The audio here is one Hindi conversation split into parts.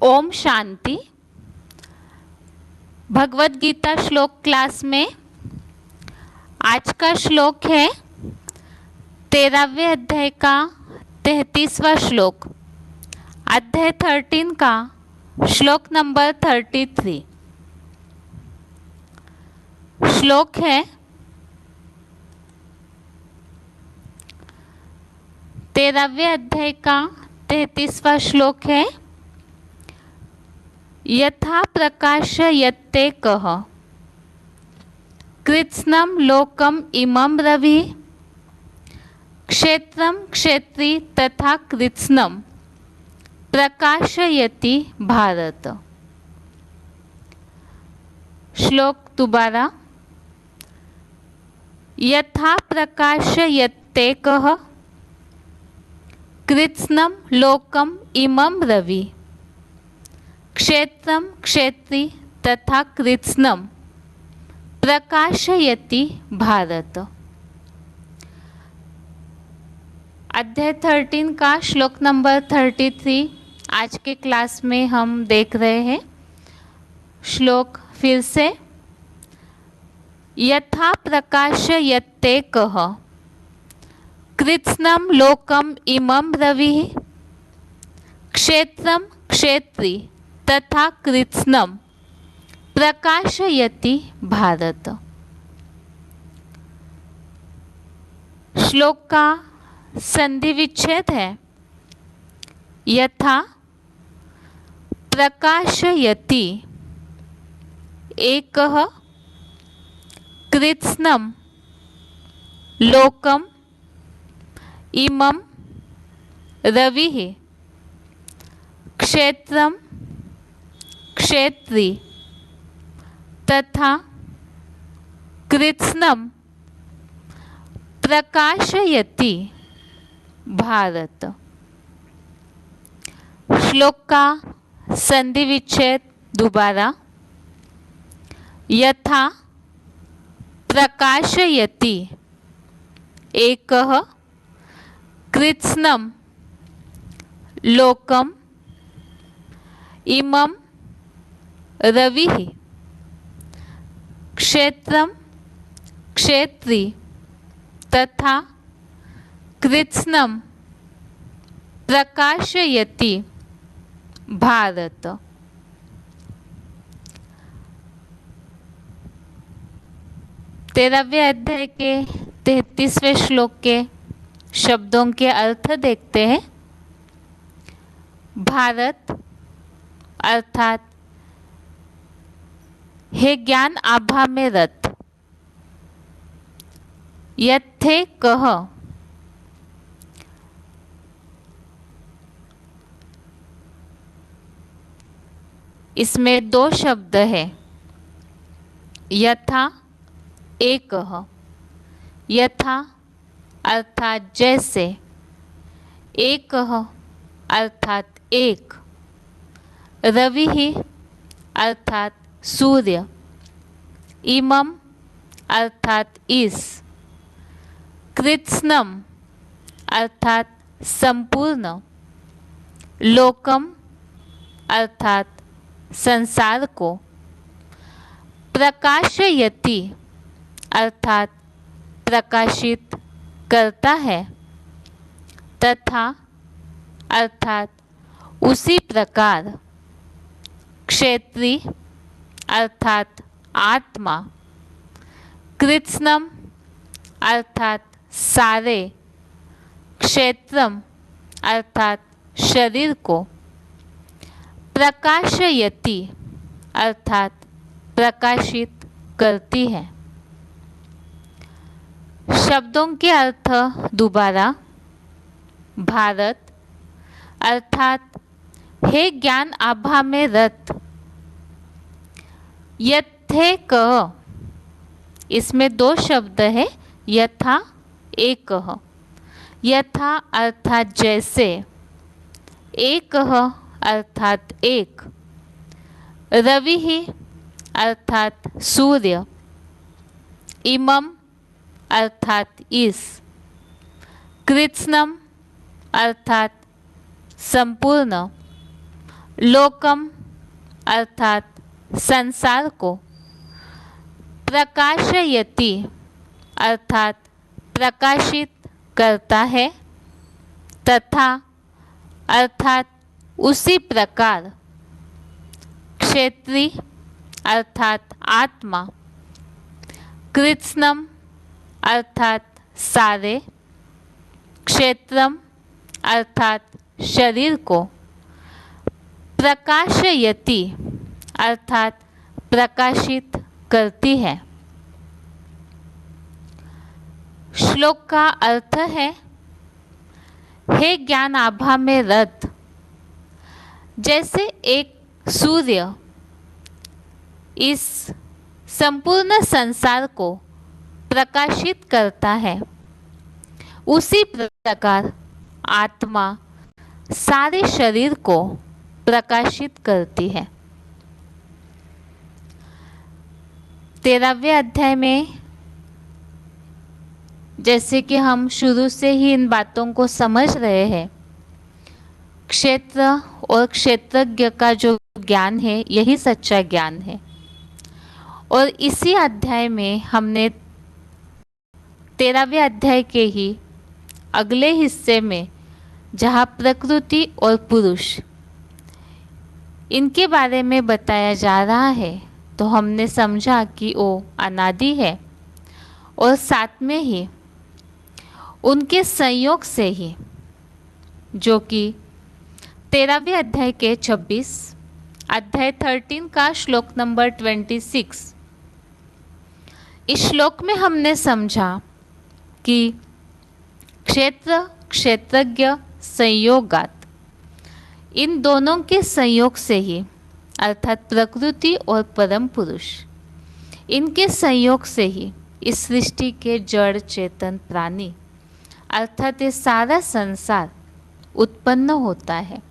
ओम शांति। भगवत गीता श्लोक क्लास में आज का श्लोक है 13वें अध्याय का 33वां श्लोक, अध्याय 13 का श्लोक नंबर 33। श्लोक है 13वें अध्याय का 33वां श्लोक है यथा प्रकाशयते कः कृत्स्नं लोकम इमं रवि क्षेत्रं क्षेत्री तथा कृत्स्नं प्रकाशयति भारत। श्लोक दोबारा। यथा प्रकाशयते कः कृत्स्नं लोकम इमं रवि क्षेत्रं क्षेत्री तथा कृत्स्नं प्रकाशयति भारत। अध्याय 13 का श्लोक नंबर 33 आज के क्लास में हम देख रहे हैं। श्लोक फिर से। यथा प्रकाशयते कः कृत्स्नं लोकम इमं रवि क्षेत्रं क्षेत्री तथा कृत्स्नं प्रकाशयति भारत। श्लोक का संधि विच्छेद है यथा प्रकाशयति एकः कृत्स्नं लोकम इमं रविः क्षेत्रं क्षेत्री तथा कृत्स्नं प्रकाशयति भारत। श्लोक का संधि विच्छेद दोबारा। यथा प्रकाशयति एकः कृत्स्नं लोकम इमं रविः क्षेत्रं क्षेत्री तथा कृत्स्नं प्रकाशयति भारत। तेरहवें अध्याय के 33वें श्लोक के शब्दों के अर्थ देखते हैं। भारत अर्थात हे ज्ञान आभा में रत। यथे कह इसमें दो शब्द है यथा एकः। यथा अर्थात जैसे, एकः अर्थात एक, रवि अर्थात सूर्य, इमं अर्थात इस, कृत्स्नं अर्थात संपूर्ण, लोकम अर्थात संसार को, प्रकाशयति अर्थात प्रकाशित करता है, तथा अर्थात उसी प्रकार, क्षेत्री अर्थात आत्मा, कृत्स्नं अर्थात सारे, क्षेत्रम अर्थात शरीर को, प्रकाशयति अर्थात प्रकाशित करती है। शब्दों के अर्थ दोबारा। भारत अर्थात हे ज्ञान आभा में रत। यथे कः इसमें दो शब्द है यथा एकः। यथा अर्थात जैसे, एकः अर्थात एक, रवि अर्थात सूर्य, इमं अर्थात इस, कृत्स्नं अर्थात संपूर्ण, लोकम अर्थात संसार को, प्रकाशयति अर्थात प्रकाशित करता है, तथा अर्थात उसी प्रकार, क्षेत्री अर्थात आत्मा, कृत्स्नम अर्थात सारे, क्षेत्रम अर्थात शरीर को, प्रकाशयति अर्थात प्रकाशित करती है। श्लोक का अर्थ है, हे ज्ञान आभा में रत, जैसे एक सूर्य इस संपूर्ण संसार को प्रकाशित करता है, उसी प्रकार आत्मा सारे शरीर को प्रकाशित करती है। 13वें अध्याय में जैसे कि हम शुरू से ही इन बातों को समझ रहे हैं, क्षेत्र और क्षेत्रज्ञ का जो ज्ञान है यही सच्चा ज्ञान है। और इसी अध्याय में हमने 13वें अध्याय के ही अगले हिस्से में जहाँ प्रकृति और पुरुष इनके बारे में बताया जा रहा है, तो हमने समझा कि वो अनादि है और साथ में ही उनके संयोग से ही, जो कि 13वें अध्याय के 26 अध्याय 13 का श्लोक नंबर 26, इस श्लोक में हमने समझा कि क्षेत्र क्षेत्रज्ञ संयोगात, इन दोनों के संयोग से ही अर्थात प्रकृति और परम पुरुष, इनके संयोग से ही इस सृष्टि के जड़ चेतन प्राणी अर्थात ये सारा संसार उत्पन्न होता है।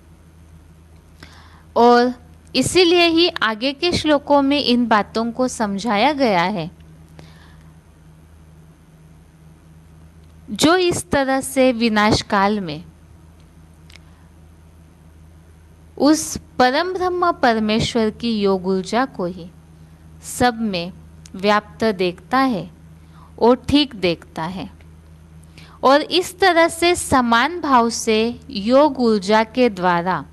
और इसीलिए ही आगे के श्लोकों में इन बातों को समझाया गया है। जो इस तरह से विनाश काल में उस परम ब्रह्म परमेश्वर की योग ऊर्जा को ही सब में व्याप्त देखता है और ठीक देखता है, और इस तरह से समान भाव से योग ऊर्जा के द्वारा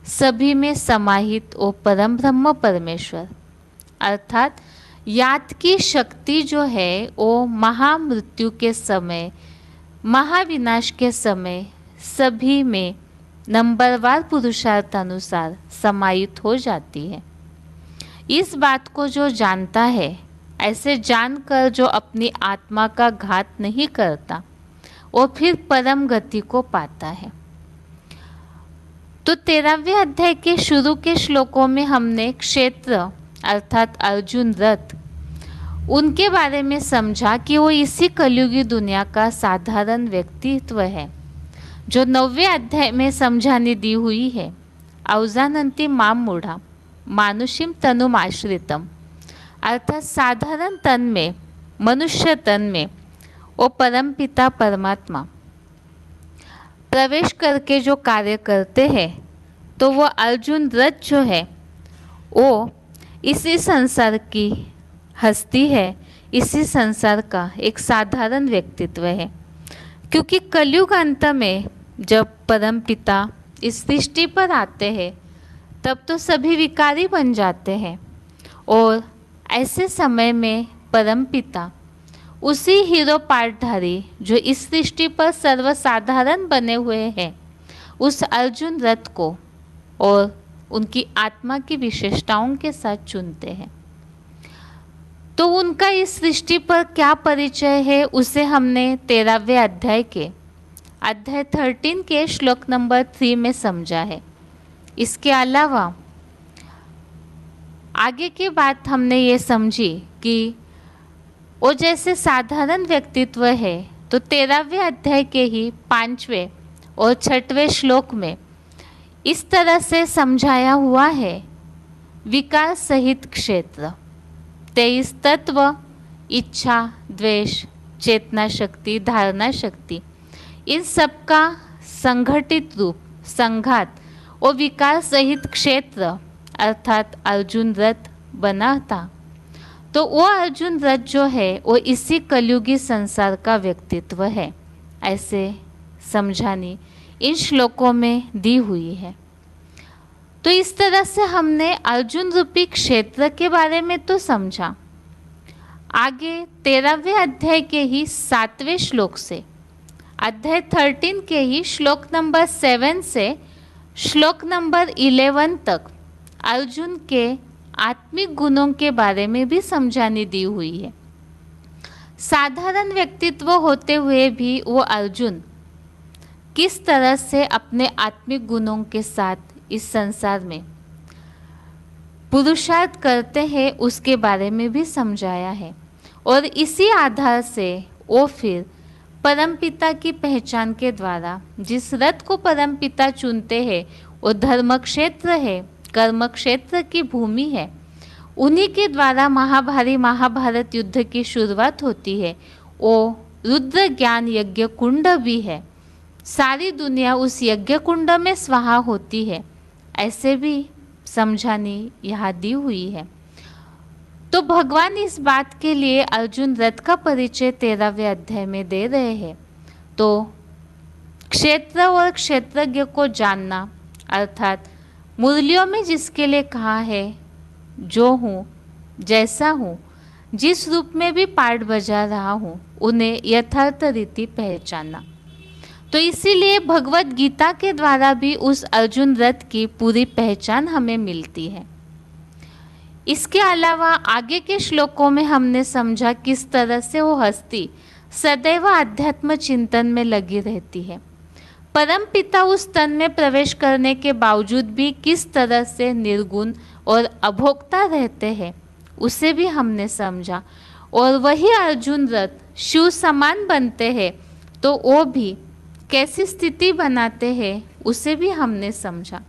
सभी में समाहित वो परम ब्रह्म परमेश्वर अर्थात याद की शक्ति जो है वो महामृत्यु के समय, महाविनाश के समय सभी में नंबरवार पुरुषार्थ अनुसार समाहित हो जाती है। इस बात को जो जानता है, ऐसे जानकर जो अपनी आत्मा का घात नहीं करता, वो फिर परम गति को पाता है। तो 13वें अध्याय के शुरू के श्लोकों में हमने क्षेत्र अर्थात अर्जुन रथ, उनके बारे में समझा कि वो इसी कलयुगी दुनिया का साधारण व्यक्तित्व है, जो 9वें अध्याय में समझाने दी हुई है। अवजानंती माम मूढ़ा मानुषिम तनुम आश्रितम, अर्थात साधारण तन में, मनुष्य तन में वो परम पिता परमात्मा प्रवेश करके जो कार्य करते हैं, तो वो अर्जुन रथ जो है वो इसी संसार की हस्ती है, इसी संसार का एक साधारण व्यक्तित्व है। क्योंकि कलयुग अंत में जब परम पिता इस सृष्टि पर आते हैं, तब तो सभी विकारी बन जाते हैं, और ऐसे समय में परम पिता उसी हीरो पाठधारी जो इस सृष्टि पर सर्वसाधारण बने हुए हैं, उस अर्जुन रथ को और उनकी आत्मा की विशेषताओं के साथ चुनते हैं। तो उनका इस सृष्टि पर क्या परिचय है, उसे हमने 13वें अध्याय के अध्याय 13 के श्लोक नंबर 3 में समझा है। इसके अलावा आगे की बात हमने ये समझी कि वो जैसे साधारण व्यक्तित्व है, तो 13वें अध्याय के ही 5वें और 6वें श्लोक में इस तरह से समझाया हुआ है। विकार सहित क्षेत्र 23 तत्व, इच्छा, द्वेष, चेतना शक्ति, धारणा शक्ति, इन सब का संगठित रूप, संघात और विकार सहित क्षेत्र अर्थात अर्जुन रथ बना था। तो वो अर्जुन रथ जो है वो इसी कलयुगी संसार का व्यक्तित्व है, ऐसे समझानी इन श्लोकों में दी हुई है। तो इस तरह से हमने अर्जुन रूपी क्षेत्र के बारे में तो समझा। आगे 13वें अध्याय के ही 7वें श्लोक से, अध्याय 13 के ही श्लोक नंबर 7 से श्लोक नंबर 11 तक अर्जुन के आत्मिक गुणों के बारे में भी समझानी दी हुई है। साधारण व्यक्तित्व होते हुए भी वो अर्जुन किस तरह से अपने आत्मिक गुणों के साथ इस संसार में पुरुषार्थ करते हैं उसके बारे में भी समझाया है। और इसी आधार से वो फिर परमपिता की पहचान के द्वारा जिस रथ को परमपिता चुनते हैं वो धर्म क्षेत्र है, कर्म क्षेत्र की भूमि है। उन्हीं के द्वारा महाभारत युद्ध की शुरुआत होती है। वो रुद्र ज्ञान यज्ञ कुंड भी है। सारी दुनिया उस यज्ञ कुंड में स्वाहा होती है, ऐसे भी समझानी यहाँ दी हुई है। तो भगवान इस बात के लिए अर्जुन रथ का परिचय 13वें अध्याय में दे रहे हैं। तो क्षेत्र और क्षेत्रज्ञ को जानना अर्थात मुरलियों में जिसके लिए कहा है जो हूँ जैसा हूँ, जिस रूप में भी पाठ बजा रहा हूँ, उन्हें यथार्थ रीति पहचानना। तो इसीलिए भगवत गीता के द्वारा भी उस अर्जुन रथ की पूरी पहचान हमें मिलती है। इसके अलावा आगे के श्लोकों में हमने समझा किस तरह से वो हस्ती सदैव आध्यात्म चिंतन में लगी रहती है। परम पिता उस तन में प्रवेश करने के बावजूद भी किस तरह से निर्गुण और अभोक्ता रहते हैं उसे भी हमने समझा। और वही अर्जुन रथ शिव समान बनते हैं तो वो भी कैसी स्थिति बनाते हैं उसे भी हमने समझा।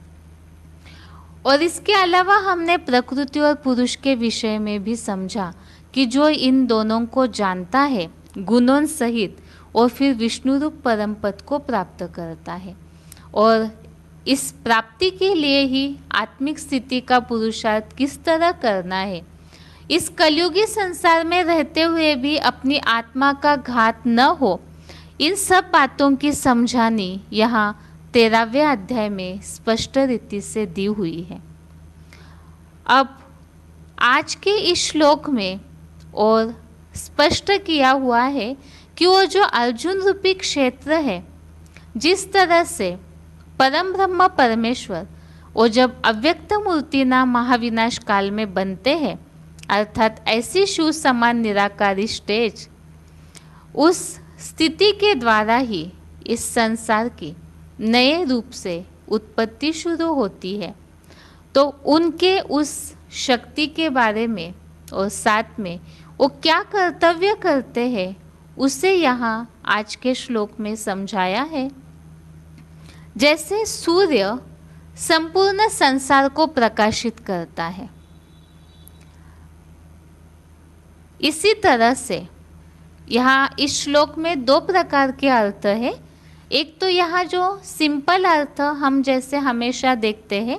और इसके अलावा हमने प्रकृति और पुरुष के विषय में भी समझा कि जो इन दोनों को जानता है गुणों सहित और फिर विष्णु रूप परम पद को प्राप्त करता है। और इस प्राप्ति के लिए ही आत्मिक स्थिति का पुरुषार्थ किस तरह करना है, इस कलयुगी संसार में रहते हुए भी अपनी आत्मा का घात न हो, इन सब बातों की समझानी यहाँ 13वें अध्याय में स्पष्ट रीति से दी हुई है। अब आज के इस श्लोक में और स्पष्ट किया हुआ है कि वो जो अर्जुन रूपी क्षेत्र है, जिस तरह से परम ब्रह्म परमेश्वर वो जब अव्यक्त मूर्ति नाम महाविनाश काल में बनते हैं, अर्थात ऐसी शिव समान निराकारी स्टेज, उस स्थिति के द्वारा ही इस संसार की नए रूप से उत्पत्ति शुरू होती है। तो उनके उस शक्ति के बारे में और साथ में वो क्या कर्तव्य करते हैं उसे यहाँ आज के श्लोक में समझाया है। जैसे सूर्य संपूर्ण संसार को प्रकाशित करता है, इसी तरह से यहाँ इस श्लोक में दो प्रकार के अर्थ है। एक तो यहाँ जो सिंपल अर्थ हम जैसे हमेशा देखते हैं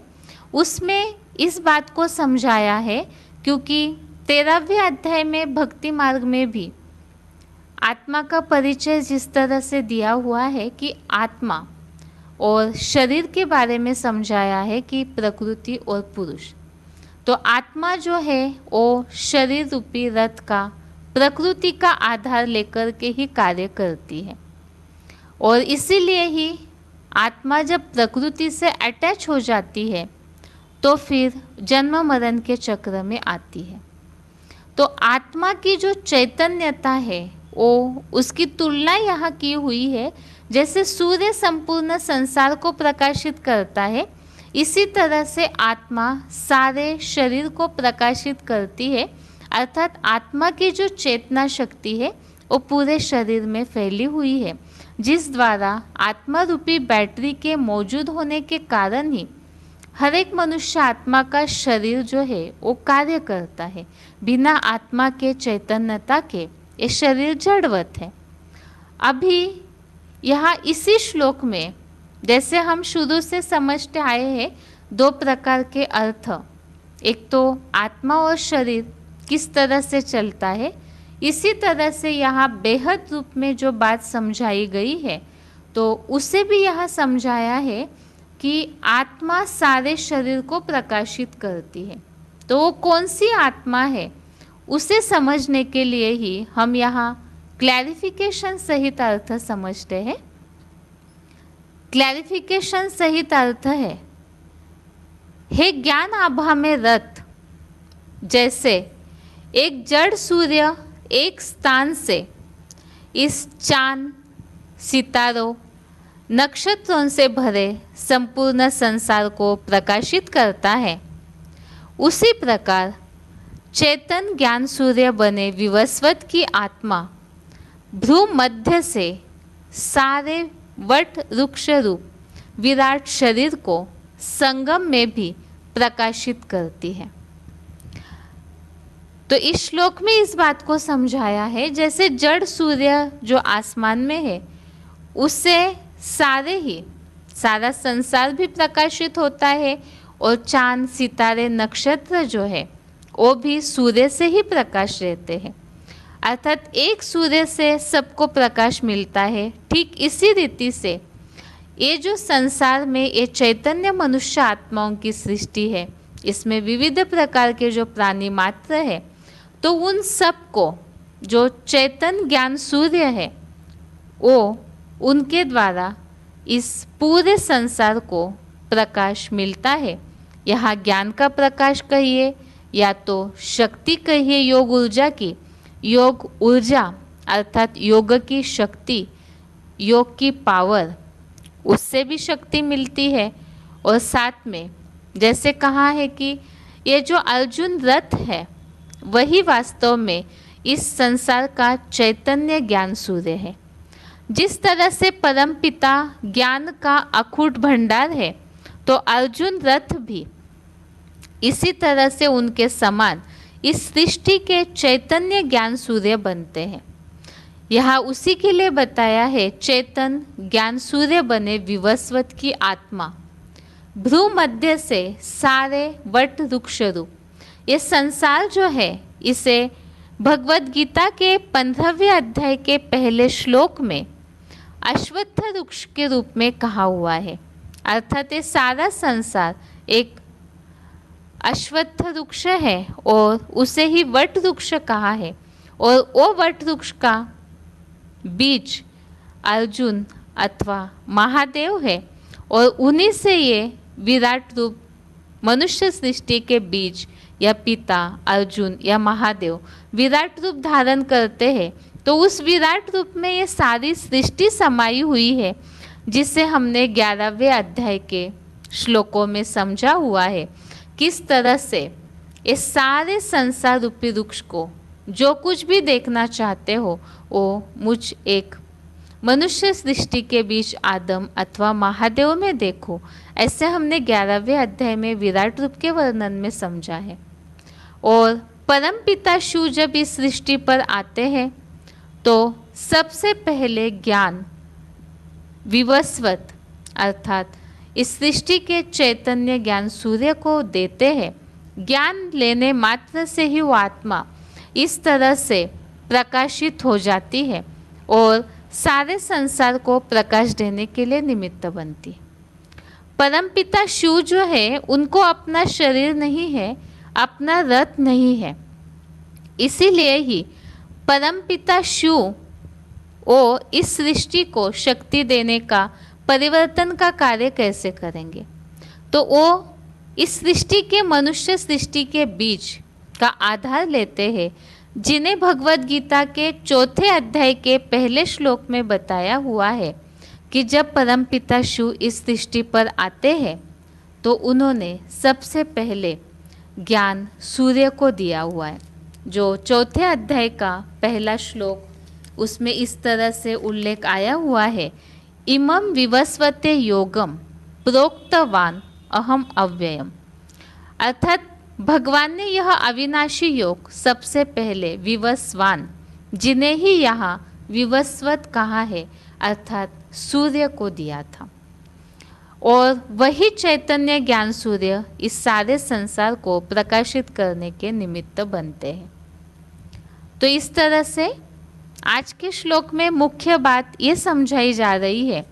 उसमें इस बात को समझाया है, क्योंकि 13वें अध्याय में भक्ति मार्ग में भी आत्मा का परिचय जिस तरह से दिया हुआ है कि आत्मा और शरीर के बारे में समझाया है कि प्रकृति और पुरुष। तो आत्मा जो है वो शरीर रूपी रथ का प्रकृति का आधार लेकर के ही कार्य करती है। और इसीलिए ही आत्मा जब प्रकृति से अटैच हो जाती है तो फिर जन्म मरण के चक्र में आती है। तो आत्मा की जो चैतन्यता है वो उसकी तुलना यहाँ की हुई है। जैसे सूर्य संपूर्ण संसार को प्रकाशित करता है, इसी तरह से आत्मा सारे शरीर को प्रकाशित करती है। अर्थात आत्मा की जो चेतना शक्ति है वो पूरे शरीर में फैली हुई है, जिस द्वारा आत्मा रूपी बैटरी के मौजूद होने के कारण ही हर एक मनुष्य आत्मा का शरीर जो है वो कार्य करता है। बिना आत्मा के चैतन्यता के ये शरीर जड़वत है। अभी यहाँ इसी श्लोक में जैसे हम शुरू से समझते आए हैं, दो प्रकार के अर्थ, एक तो आत्मा और शरीर किस तरह से चलता है, इसी तरह से यहाँ बेहद रूप में जो बात समझाई गई है तो उसे भी यहाँ समझाया है कि आत्मा सारे शरीर को प्रकाशित करती है। तो वो कौन सी आत्मा है उसे समझने के लिए ही हम यहाँ क्लैरिफिकेशन सहित अर्थ समझते हैं। क्लैरिफिकेशन सहित अर्थ है, हे ज्ञान आभा में रत, जैसे एक जड़ सूर्य एक स्थान से इस चांद, सितारों, नक्षत्रों से भरे संपूर्ण संसार को प्रकाशित करता है, उसी प्रकार चेतन ज्ञान सूर्य बने विवस्वत की आत्मा भ्रू मध्य से सारे वट वृक्ष रूप विराट शरीर को संगम में भी प्रकाशित करती है। तो इस श्लोक में इस बात को समझाया है, जैसे जड़ सूर्य जो आसमान में है उससे सारा संसार भी प्रकाशित होता है, और चांद, सितारे, नक्षत्र जो है वो भी सूर्य से ही प्रकाश रहते हैं। अर्थात एक सूर्य से सबको प्रकाश मिलता है। ठीक इसी रीति से ये जो संसार में ये चैतन्य मनुष्य आत्माओं की सृष्टि है, इसमें विविध प्रकार के जो प्राणी मात्र है, तो उन सबको जो चैतन ज्ञान सूर्य है वो उनके द्वारा इस पूरे संसार को प्रकाश मिलता है। यहाँ ज्ञान का प्रकाश कहिए या तो शक्ति कहिए, योग ऊर्जा की, योग ऊर्जा अर्थात योग की शक्ति, योग की पावर, उससे भी शक्ति मिलती है। और साथ में जैसे कहा है कि ये जो अर्जुन रथ है वही वास्तव में इस संसार का चैतन्य ज्ञान सूर्य है। जिस तरह से परमपिता ज्ञान का अखूट भंडार है, तो अर्जुन रथ भी इसी तरह से उनके समान इस सृष्टि के चैतन्य ज्ञान सूर्य बनते हैं। यहाँ उसी के लिए बताया है, चेतन ज्ञान सूर्य बने विवस्वत की आत्मा भ्रू मध्य से सारे वट वृक्ष रूप। ये संसार जो है इसे भगवद गीता के 15वें अध्याय के पहले श्लोक में अश्वत्थ वृक्ष के रूप में कहा हुआ है। अर्थात ये सारा संसार एक अश्वत्थ वृक्ष है और उसे ही वट वृक्ष कहा है, और वो वट वृक्ष का बीज अर्जुन अथवा महादेव है, और उन्हीं से ये विराट रूप मनुष्य सृष्टि के बीज या पिता अर्जुन या महादेव विराट रूप धारण करते हैं। तो उस विराट रूप में ये सारी सृष्टि समाई हुई है, जिसे हमने 11वें अध्याय के श्लोकों में समझा हुआ है। किस तरह से ये सारे संसार रूपी वृक्ष को जो कुछ भी देखना चाहते हो वो मुझ एक मनुष्य सृष्टि के बीच आदम अथवा महादेव में देखो, ऐसे हमने 11वें अध्याय में विराट रूप के वर्णन में समझा है। और परमपिता शिव जब इस सृष्टि पर आते हैं तो सबसे पहले ज्ञान विवस्वत अर्थात इस सृष्टि के चैतन्य ज्ञान सूर्य को देते हैं। ज्ञान लेने मात्र से ही वो आत्मा इस तरह से प्रकाशित हो जाती है और सारे संसार को प्रकाश देने के लिए निमित्त बनती है। परमपिता शिव जो है उनको अपना शरीर नहीं है, अपना रथ नहीं है, इसीलिए ही परमपिता शिव वो इस सृष्टि को शक्ति देने का, परिवर्तन का कार्य कैसे करेंगे। तो वो इस सृष्टि के मनुष्य सृष्टि के बीज का आधार लेते हैं, जिन्हें भगवद गीता के 4थे अध्याय के पहले श्लोक में बताया हुआ है कि जब परमपिता शिव इस सृष्टि पर आते हैं तो उन्होंने सबसे पहले ज्ञान सूर्य को दिया हुआ है। जो 4थे अध्याय का पहला श्लोक, उसमें इस तरह से उल्लेख आया हुआ है, इमं विवस्वते योगम प्रोक्तवान अहम अव्ययम। अर्थात भगवान ने यह अविनाशी योग सबसे पहले विवस्वान, जिन्हें ही यहाँ विवस्वत कहा है, अर्थात सूर्य को दिया था। और वही चैतन्य ज्ञान सूर्य इस सारे संसार को प्रकाशित करने के निमित्त बनते हैं। तो इस तरह से आज के श्लोक में मुख्य बात ये समझाई जा रही है,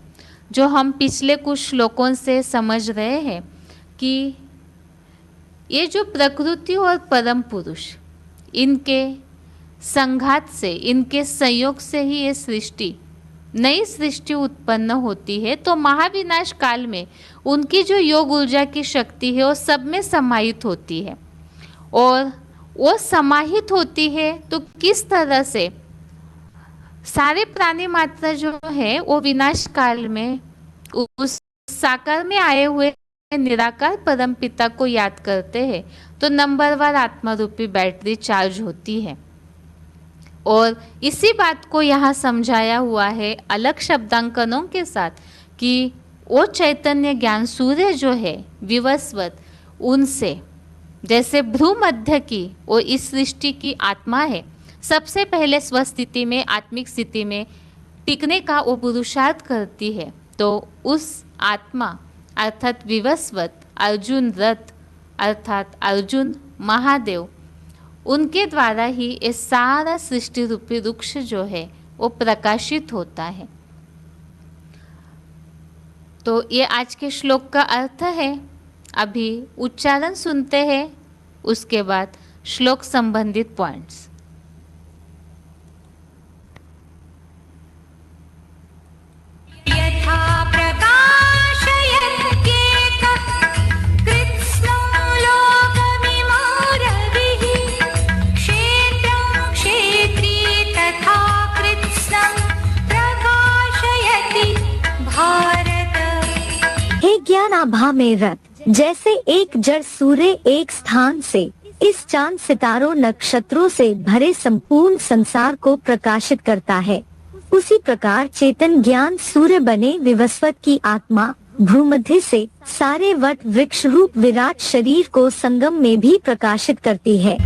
जो हम पिछले कुछ श्लोकों से समझ रहे हैं, कि ये जो प्रकृति और परम पुरुष, इनके संघात से, इनके संयोग से ही ये सृष्टि, नई सृष्टि उत्पन्न होती है। तो महाविनाश काल में उनकी जो योग ऊर्जा की शक्ति है वो सब में समाहित होती है, और वो समाहित होती है तो किस तरह से सारे प्राणी मात्र जो है वो विनाश काल में उस साकार में आए हुए निराकार परम पिता को याद करते हैं, तो नंबरवार आत्मा रूपी बैटरी चार्ज होती है। और इसी बात को यहाँ समझाया हुआ है अलग शब्दांकनों के साथ, कि वो चैतन्य ज्ञान सूर्य जो है विवस्वत, उनसे जैसे भ्रू मध्य की वो इस सृष्टि की आत्मा है, सबसे पहले स्वस्थिति में, आत्मिक स्थिति में टिकने का वो पुरुषार्थ करती है। तो उस आत्मा अर्थात विवस्वत, अर्जुन रथ अर्थात अर्जुन महादेव, उनके द्वारा ही ये सारा सृष्टि रूपी वृक्ष जो है वो प्रकाशित होता है। तो ये आज के श्लोक का अर्थ है। अभी उच्चारण सुनते हैं, उसके बाद श्लोक संबंधित पॉइंट्स। ज्ञान आभा में रत, जैसे एक जड़ सूर्य एक स्थान से इस चांद सितारों नक्षत्रों से भरे संपूर्ण संसार को प्रकाशित करता है, उसी प्रकार चेतन ज्ञान सूर्य बने विवस्वत की आत्मा भ्रूमध्य से सारे वट वृक्ष रूप विराट शरीर को संगम में भी प्रकाशित करती है।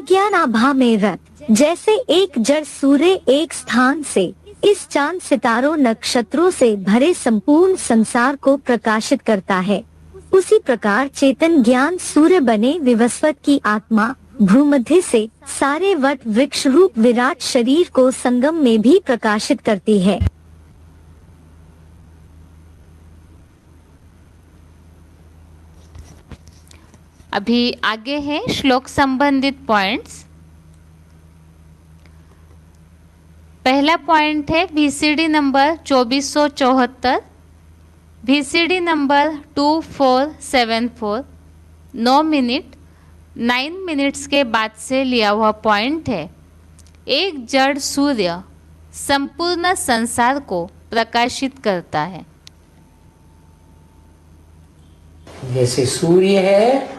ज्ञान आभा में रत, जैसे एक जड़ सूर्य एक स्थान से इस चांद सितारों नक्षत्रों से भरे संपूर्ण संसार को प्रकाशित करता है, उसी प्रकार चेतन ज्ञान सूर्य बने विवस्वत की आत्मा भ्रूमध्य से सारे वट वृक्ष रूप विराट शरीर को संगम में भी प्रकाशित करती है। अभी आगे है श्लोक संबंधित पॉइंट्स। पहला पॉइंट है VCD number 2474, VCD number 2474, 9 minute 9 minutes के बाद से लिया हुआ पॉइंट है। एक जड़ सूर्य संपूर्ण संसार को प्रकाशित करता है। जैसे सूर्य है,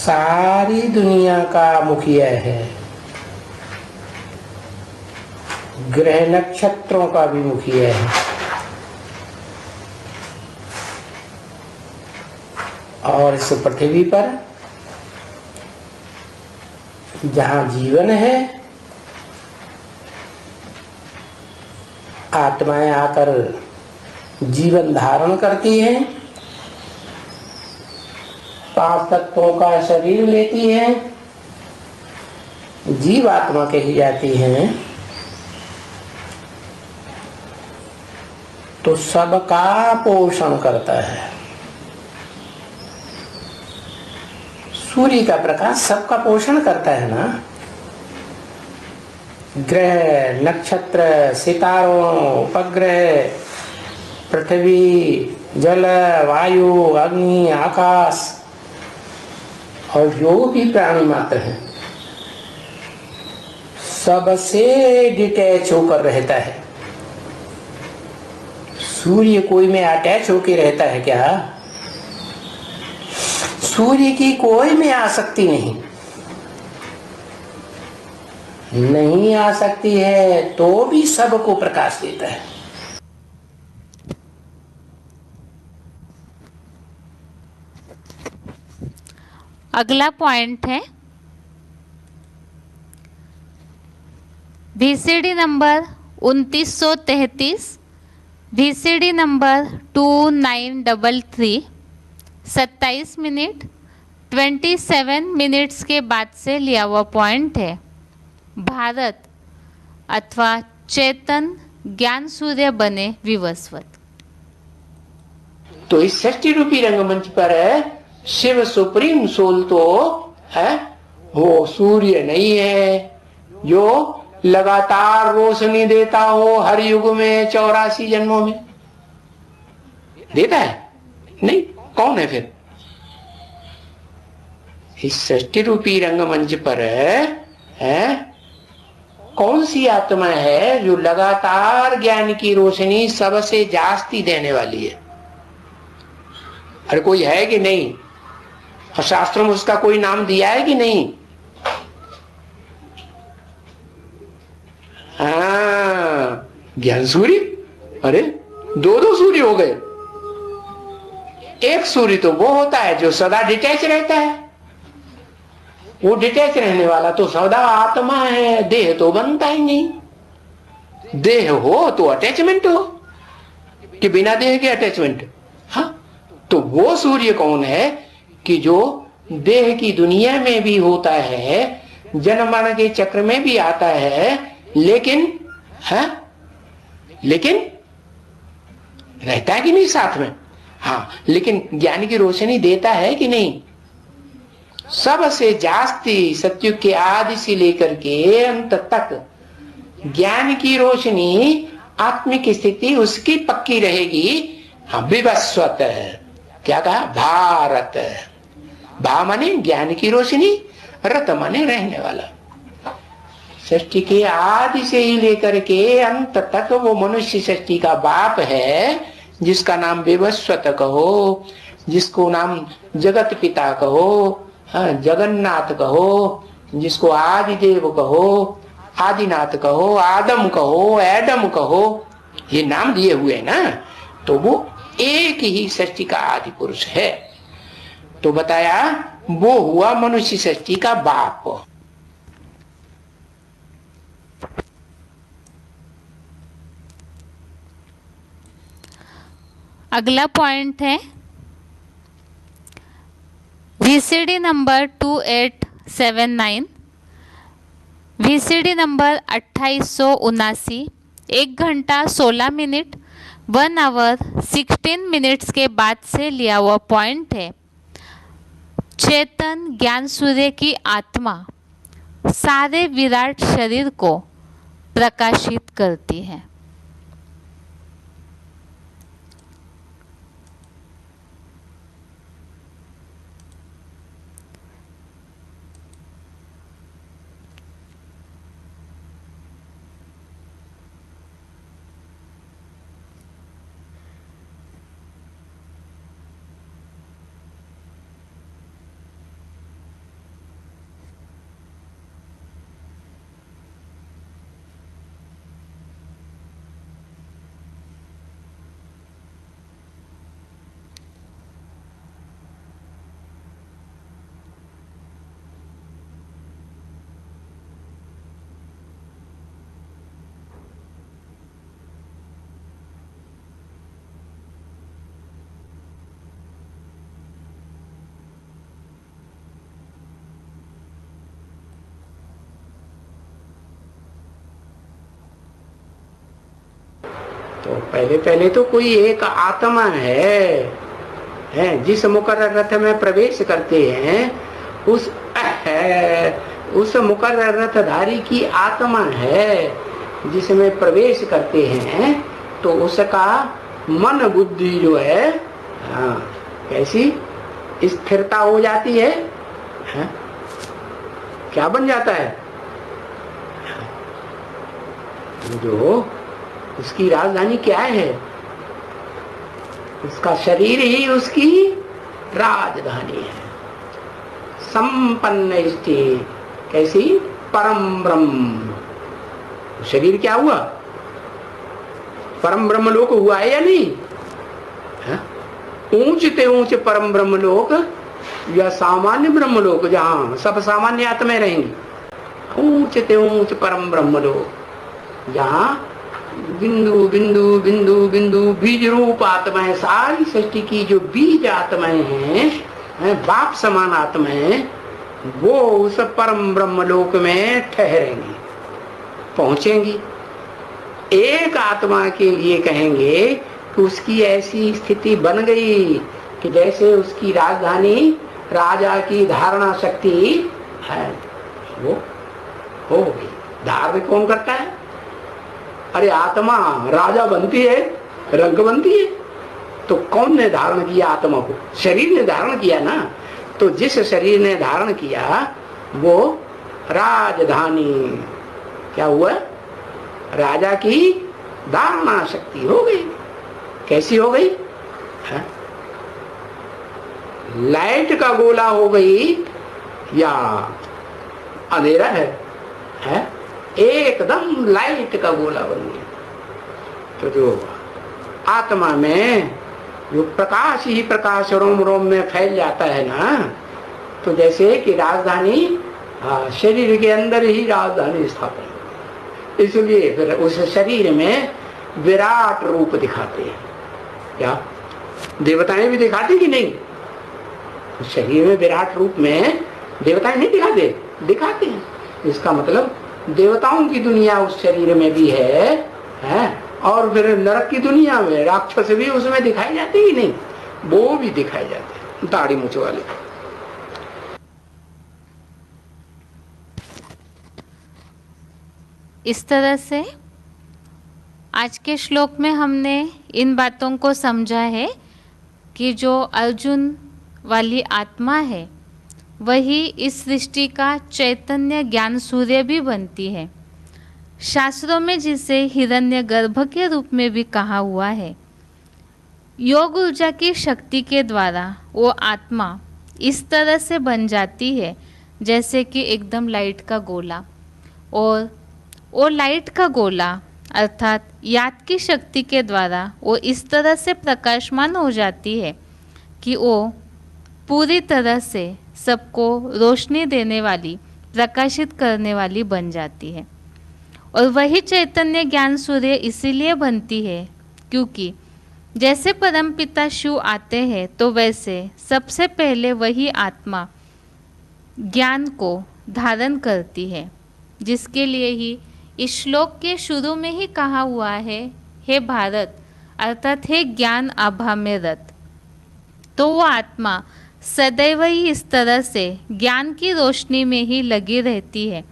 सारी दुनिया का मुखिया है, ग्रह नक्षत्रों का भी मुखिया है, और इस पृथ्वी पर जहाँ जीवन है, आत्माएं आकर जीवन धारण करती हैं, 5 तत्वों का शरीर लेती हैं, जीवात्मा कही जाती हैं, तो सबका पोषण करता है। सूर्य का प्रकाश सबका पोषण करता है ना। ग्रह नक्षत्र सितारों उपग्रह पृथ्वी जल वायु अग्नि आकाश और जो भी प्राणी मात्र है सबसे डिटैच होकर रहता है। सूर्य कोई में अटैच होकर रहता है क्या? सूर्य की कोई में आसक्ति नहीं। नहीं आ सकती है तो भी सबको प्रकाश देता है। अगला पॉइंट है VCD number 2933, VCD number 2933, 27 minute 27 minutes के बाद से लिया हुआ पॉइंट है। भारत अथवा चेतन ज्ञान सूर्य बने विवस्वत। तो इस षष्ठी रूपी रंगमंच पर शिव सुप्रीम सोल तो है, वो सूर्य नहीं है जो लगातार रोशनी देता हो हर युग में 84 जन्मों में देता है, नहीं। कौन है फिर? इस षष्ठी रूपी रंगमंच पर है कौन सी आत्मा है जो लगातार ज्ञान की रोशनी सबसे जास्ती देने वाली है? अरे कोई है कि नहीं? और शास्त्रों में उसका कोई नाम दिया है कि नहीं? हाँ, ज्ञान सूर्य। अरे दो सूर्य हो गए। एक सूर्य तो वो होता है जो सदा डिटैच रहता है, वो डिटैच रहने वाला तो सदा आत्मा है, देह तो बनता ही नहीं। देह हो तो अटैचमेंट हो, कि बिना देह के अटैचमेंट? हाँ, तो वो सूर्य कौन है कि जो देह की दुनिया में भी होता है, जन्म मरण के चक्र में भी आता है, लेकिन रहता है कि नहीं साथ में? हाँ, लेकिन ज्ञान की रोशनी देता है कि नहीं? सबसे जास्ती सत्युग के आदि से लेकर के अंत तक ज्ञान की रोशनी, आत्मिक स्थिति उसकी पक्की रहेगी। हाँ, विवस्वत। क्या कहा? भारत। भा माने ज्ञान की रोशनी, रत माने रहने वाला। सृष्टि के आदि से ही लेकर के अंत तक वो मनुष्य सृष्टि का बाप है, जिसका नाम विवस्वत कहो, जिसको नाम जगत पिता कहो, जगन्नाथ कहो, जिसको आदिदेव कहो, आदिनाथ कहो, आदम कहो, एडम कहो, ये नाम दिए हुए हैं ना, तो वो एक ही सृष्टि का आदि पुरुष है। तो बताया वो हुआ मनुष्य सृष्टि का बाप। अगला पॉइंट है VCD नंबर 2879, VCD नंबर 2879, 1 घंटा 16 मिनट 1 आवर 16 मिनट्स के बाद से लिया हुआ पॉइंट है। चेतन ज्ञान सूर्य की आत्मा सारे विराट शरीर को प्रकाशित करती है। तो पहले तो कोई एक आत्मा है जिस मुकर्रर रथ में प्रवेश करते हैं, उस मुकर्रर रथधारी की आत्मा है जिसमें प्रवेश करते हैं, तो उसका मन बुद्धि जो है, कैसी स्थिरता हो जाती है, क्या बन जाता है? जो उसकी राजधानी क्या है? उसका शरीर ही उसकी राजधानी है। संपन्न स्थिति, कैसी? परम ब्रह्म। शरीर क्या हुआ? परम ब्रह्म लोक हुआ है या नहीं? ऊंच ते ऊंच परम ब्रह्म लोक या सामान्य ब्रह्म लोक जहां सब सामान्य आत्माएं रहेंगी? ऊंच ते ऊंच परम ब्रह्म लोक जहां बिंदु बिंदु बिंदु बिंदु बीज रूप आत्माएं, सारी सृष्टि की जो बीज आत्माएं हैं, बाप समान आत्माएं, वो उस परम ब्रह्म लोक में ठहरेंगी, पहुंचेंगी। एक आत्मा के लिए कहेंगे कि उसकी ऐसी स्थिति बन गई कि जैसे उसकी राजधानी राजा की धारणा शक्ति है, वो हो गई। धारण कौन करता है? अरे आत्मा राजा बनती है, रंग बनती है, तो कौन ने धारण किया आत्मा को? शरीर ने धारण किया ना। तो जिस शरीर ने धारण किया वो राजधानी क्या हुआ? राजा की धारणा शक्ति हो गई। कैसी हो गई? है? लाइट का गोला हो गई या अंधेरा है? एकदम लाइट का गोला बन गया। तो जो आत्मा में जो प्रकाश ही प्रकाश रोम रोम में फैल जाता है ना, तो जैसे कि राजधानी शरीर के अंदर ही राजधानी स्थापन। इसलिए फिर उस शरीर में विराट रूप दिखाते हैं। क्या देवताएं भी दिखाती कि नहीं? शरीर में विराट रूप में देवताएं नहीं दिखाते? दिखाते हैं। इसका मतलब देवताओं की दुनिया उस शरीर में भी है? और फिर नरक की दुनिया में राक्षस भी उसमें दिखाई जाते ही नहीं? वो भी दिखाई जाते हैं, दाढ़ी मूछ वाले। इस तरह से आज के श्लोक में हमने इन बातों को समझा है कि जो अर्जुन वाली आत्मा है वही इस सृष्टि का चैतन्य ज्ञान सूर्य भी बनती है। शास्त्रों में जिसे हिरण्यगर्भ के रूप में भी कहा हुआ है। योग ऊर्जा की शक्ति के द्वारा वो आत्मा इस तरह से बन जाती है जैसे कि एकदम लाइट का गोला, और वो लाइट का गोला अर्थात याद की शक्ति के द्वारा वो इस तरह से प्रकाशमान हो जाती है कि वो पूरी तरह से सबको रोशनी देने वाली, प्रकाशित करने वाली बन जाती है। और वही चैतन्य ज्ञान सूर्य इसीलिए बनती है क्योंकि जैसे परमपिता शिव आते हैं तो वैसे सबसे पहले वही आत्मा ज्ञान को धारण करती है, जिसके लिए ही इस श्लोक के शुरू में ही कहा हुआ है, हे भारत अर्थात हे ज्ञान आभा में रत। तो वो आत्मा सदैव ही इस तरह से ज्ञान की रोशनी में ही लगी रहती है,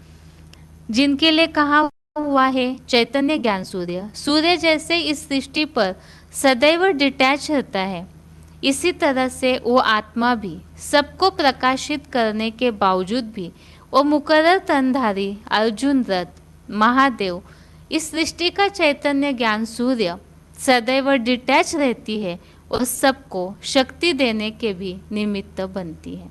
जिनके लिए कहा हुआ है चैतन्य ज्ञान सूर्य। सूर्य जैसे इस सृष्टि पर सदैव डिटैच रहता है, इसी तरह से वो आत्मा भी सबको प्रकाशित करने के बावजूद भी वो मुकर्रर तनधारी अर्जुन रथ महादेव इस सृष्टि का चैतन्य ज्ञान सूर्य सदैव डिटैच रहती है और सबको शक्ति देने के भी निमित्त बनती है।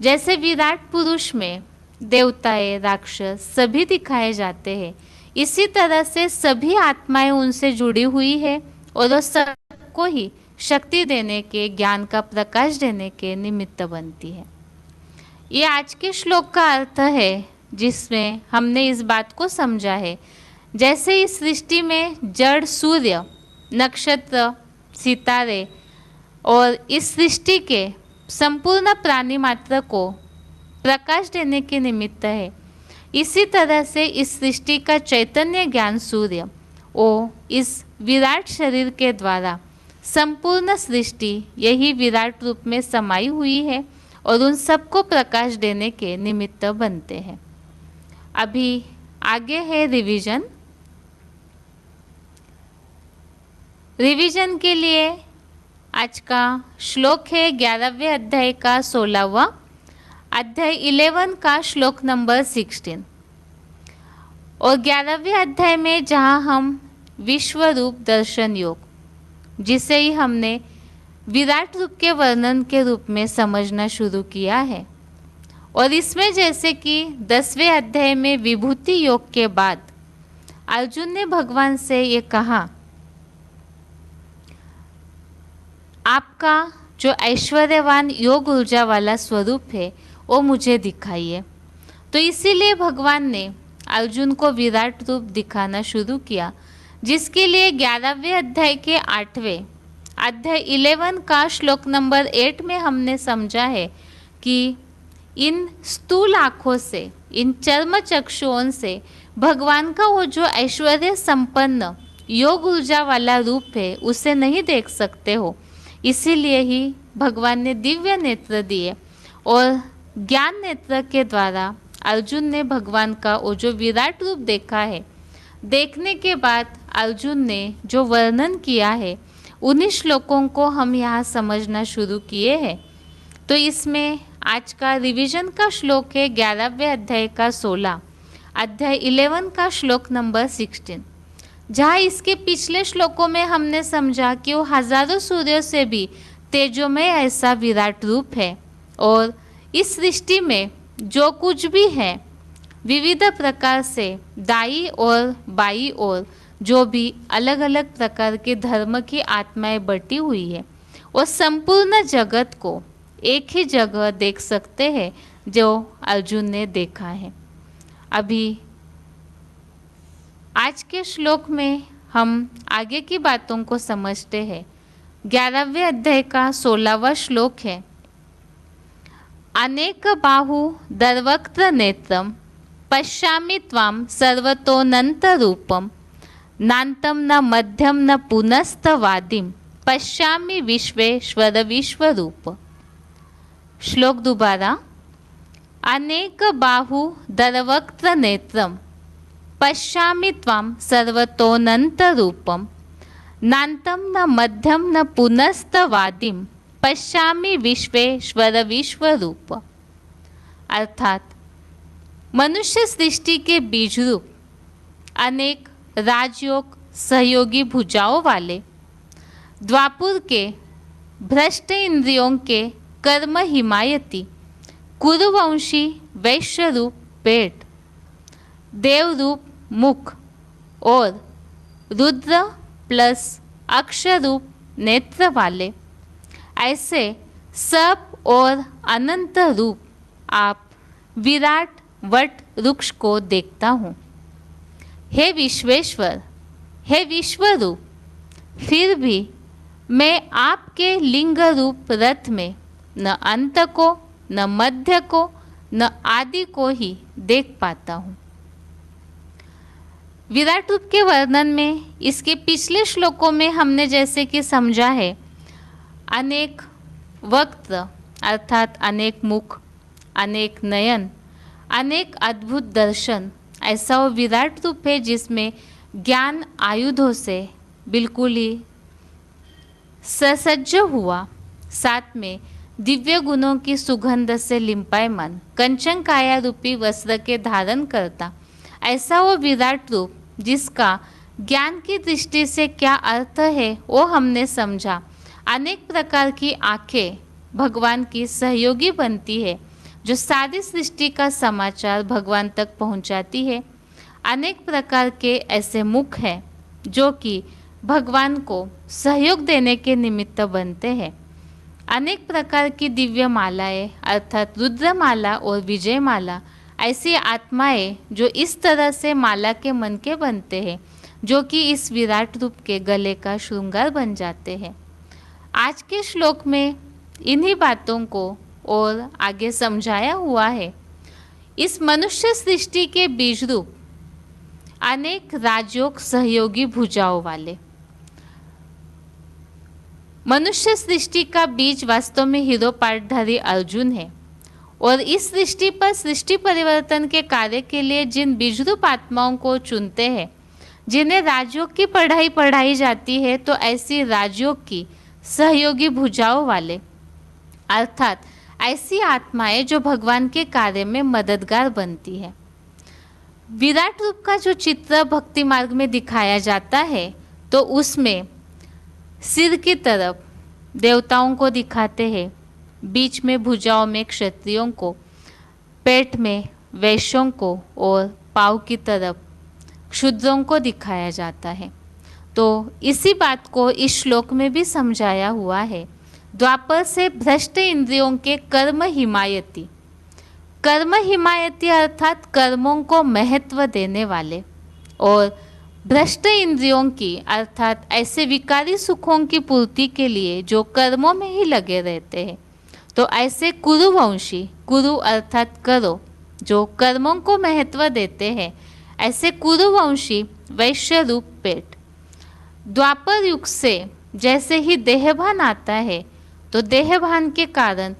जैसे विराट पुरुष में देवताएं, राक्षस सभी दिखाए जाते हैं, इसी तरह से सभी आत्माएं उनसे जुड़ी हुई है और वो सबको ही शक्ति देने के, ज्ञान का प्रकाश देने के निमित्त बनती है। ये आज के श्लोक का अर्थ है, जिसमें हमने इस बात को समझा है जैसे इस सृष्टि में जड़ सूर्य, नक्षत्र, सितारे और इस सृष्टि के संपूर्ण प्राणी मात्र को प्रकाश देने के निमित्त है, इसी तरह से इस सृष्टि का चैतन्य ज्ञान सूर्य वो इस विराट शरीर के द्वारा संपूर्ण सृष्टि यही विराट रूप में समाई हुई है और उन सबको प्रकाश देने के निमित्त बनते हैं। अभी आगे है रिवीजन। रिवीजन के लिए आज का श्लोक है 11वें अध्याय का 16वां अध्याय 11 का श्लोक नंबर 16 और 11वें अध्याय में जहाँ हम विश्व रूप दर्शन योग, जिसे ही हमने विराट रूप के वर्णन के रूप में समझना शुरू किया है, और इसमें जैसे कि 10वें अध्याय में विभूति योग के बाद अर्जुन ने भगवान से ये कहा, आपका जो ऐश्वर्यवान योग ऊर्जा वाला स्वरूप है वो मुझे दिखाइए। तो इसीलिए भगवान ने अर्जुन को विराट रूप दिखाना शुरू किया, जिसके लिए 11वें अध्याय के 8वें अध्याय 11 का श्लोक नंबर 8 में हमने समझा है कि इन स्थूल आँखों से, इन चर्म चक्षुओं से भगवान का वो जो ऐश्वर्य संपन्न योग ऊर्जा वाला रूप है उसे नहीं देख सकते हो। इसीलिए ही भगवान ने दिव्य नेत्र दिए और ज्ञान नेत्र के द्वारा अर्जुन ने भगवान का वो जो विराट रूप देखा है। देखने के बाद अर्जुन ने जो वर्णन किया है उन्हीं श्लोकों को हम यहाँ समझना शुरू किए हैं। तो इसमें आज का रिवीजन का श्लोक है 11वें अध्याय का 16, अध्याय 11 का श्लोक नंबर 16, जहाँ इसके पिछले श्लोकों में हमने समझा कि वो हजारों सूर्यों से भी तेजोमय ऐसा विराट रूप है और इस सृष्टि में जो कुछ भी है विविध प्रकार से दाई और बाई और जो भी अलग अलग प्रकार के धर्म की आत्माएं बटी हुई है वो संपूर्ण जगत को एक ही जगह देख सकते हैं जो अर्जुन ने देखा है। अभी आज के श्लोक में हम आगे की बातों को समझते हैं। 11वें अध्याय का 16वां श्लोक है, अनेक बाहु दर्वक्त्र नेत्रम पश्यामि त्वाम सर्वतोऽनंत रूपम नान्तं न मध्यम न पुनस्तवादिम पश्यामि विश्वेश्वर विश्वरूप। श्लोक दोबारा, अनेक बाहु दर्वक्त्र नेत्रम पश्यामि त्वाम सर्वतोऽनंत रूपम नान्तं न मध्यम न पुनस्तवादिम पश्यामि विश्वेश्वर विश्वरूप। अर्थात मनुष्य सृष्टि के बीज रूप अनेक राजयोग सहयोगी भुजाओं वाले द्वापुर के भ्रष्ट इंद्रियों के कर्म हिमायती कुरुवंशी वैश्य रूप पेट, देव रूप मुख और रुद्र प्लस अक्षर रूप नेत्र वाले ऐसे सब और अनंत रूप आप विराट वट वृक्ष को देखता हूँ। हे विश्वेश्वर, हे विश्वरूप, फिर भी मैं आपके लिंग रूप रथ में न अंत को, न मध्य को, न आदि को ही देख पाता हूँ। विराट रूप के वर्णन में इसके पिछले श्लोकों में हमने जैसे कि समझा है, अनेक वक्त्र अर्थात अनेक मुख, अनेक नयन, अनेक अद्भुत दर्शन, ऐसा वो विराट रूप है जिसमें ज्ञान आयुधों से बिल्कुल ही ससज्ज हुआ, साथ में दिव्य गुणों की सुगंध से लिंपायमान कंचन काया रूपी वस्त्र के धारण करता ऐसा वो विराट रूप जिसका ज्ञान की दृष्टि से क्या अर्थ है वो हमने समझा। अनेक प्रकार की आंखें भगवान की सहयोगी बनती है जो सारी सृष्टि का समाचार भगवान तक पहुंचाती है। अनेक प्रकार के ऐसे मुख हैं जो कि भगवान को सहयोग देने के निमित्त बनते हैं। अनेक प्रकार की दिव्य मालाएं अर्थात रुद्रमाला और विजय माला ऐसी आत्माएं जो इस तरह से माला के मन के बनते हैं जो कि इस विराट रूप के गले का श्रृंगार बन जाते हैं। आज के श्लोक में इन्हीं बातों को और आगे समझाया हुआ है। इस मनुष्य सृष्टि के बीज रूप अनेक राजयोग सहयोगी भुजाओं वाले मनुष्य सृष्टि का बीज वास्तव में हीरो पाठधारी अर्जुन है और इस सृष्टि पर सृष्टि परिवर्तन के कार्य के लिए जिन बीजरूप आत्माओं को चुनते हैं, जिन्हें राजयोग की पढ़ाई पढ़ाई जाती है, तो ऐसी राजयोग की सहयोगी भुजाओं वाले अर्थात ऐसी आत्माएं जो भगवान के कार्य में मददगार बनती है। विराट रूप का जो चित्र भक्ति मार्ग में दिखाया जाता है तो उसमें सिर की तरफ देवताओं को दिखाते हैं, बीच में भुजाओं में क्षत्रियों को, पेट में वैश्यों को और पाँव की तरफ क्षुद्रों को दिखाया जाता है। तो इसी बात को इस श्लोक में भी समझाया हुआ है। द्वापर से भ्रष्ट इंद्रियों के कर्म हिमायती, कर्म हिमायती अर्थात कर्मों को महत्व देने वाले, और भ्रष्ट इंद्रियों की अर्थात ऐसे विकारी सुखों की पूर्ति के लिए जो कर्मों में ही लगे रहते हैं। तो ऐसे कुरुवंशी, कुरु अर्थात करो, जो कर्मों को महत्व देते हैं, ऐसे कुरुवंशी वैश्य रूप पेट। द्वापर युग से जैसे ही देहभान आता है तो देहभान के कारण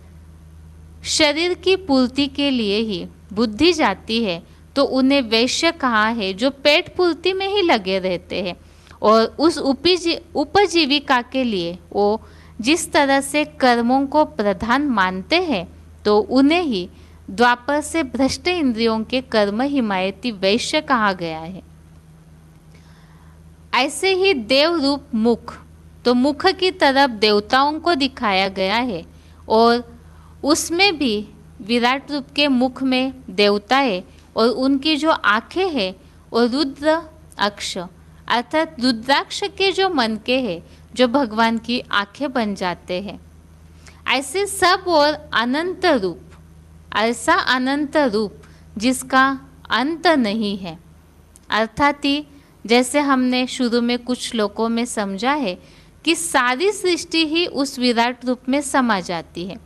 शरीर की पूर्ति के लिए ही बुद्धि जाती है, तो उन्हें वैश्य कहा है जो पेट पूर्ति में ही लगे रहते हैं और उस उपजीविका के लिए वो जिस तरह से कर्मों को प्रधान मानते हैं, तो उन्हें ही द्वापर से भ्रष्ट इंद्रियों के कर्म हिमायती वैश्य कहा गया है। ऐसे ही देव रूप मुख, तो मुख की तरफ देवताओं को दिखाया गया है और उसमें भी विराट रूप के मुख में देवताएं और उनकी जो आंखें हैं और रुद्र अक्ष अर्थात रुद्राक्ष के जो मन के हैं, जो भगवान की आंखें बन जाते हैं। ऐसे सब और अनंत रूप, ऐसा अनंत रूप जिसका अंत नहीं है। अर्थात ही जैसे हमने शुरू में कुछ श्लोकों में समझा है कि सारी सृष्टि ही उस विराट रूप में समा जाती है।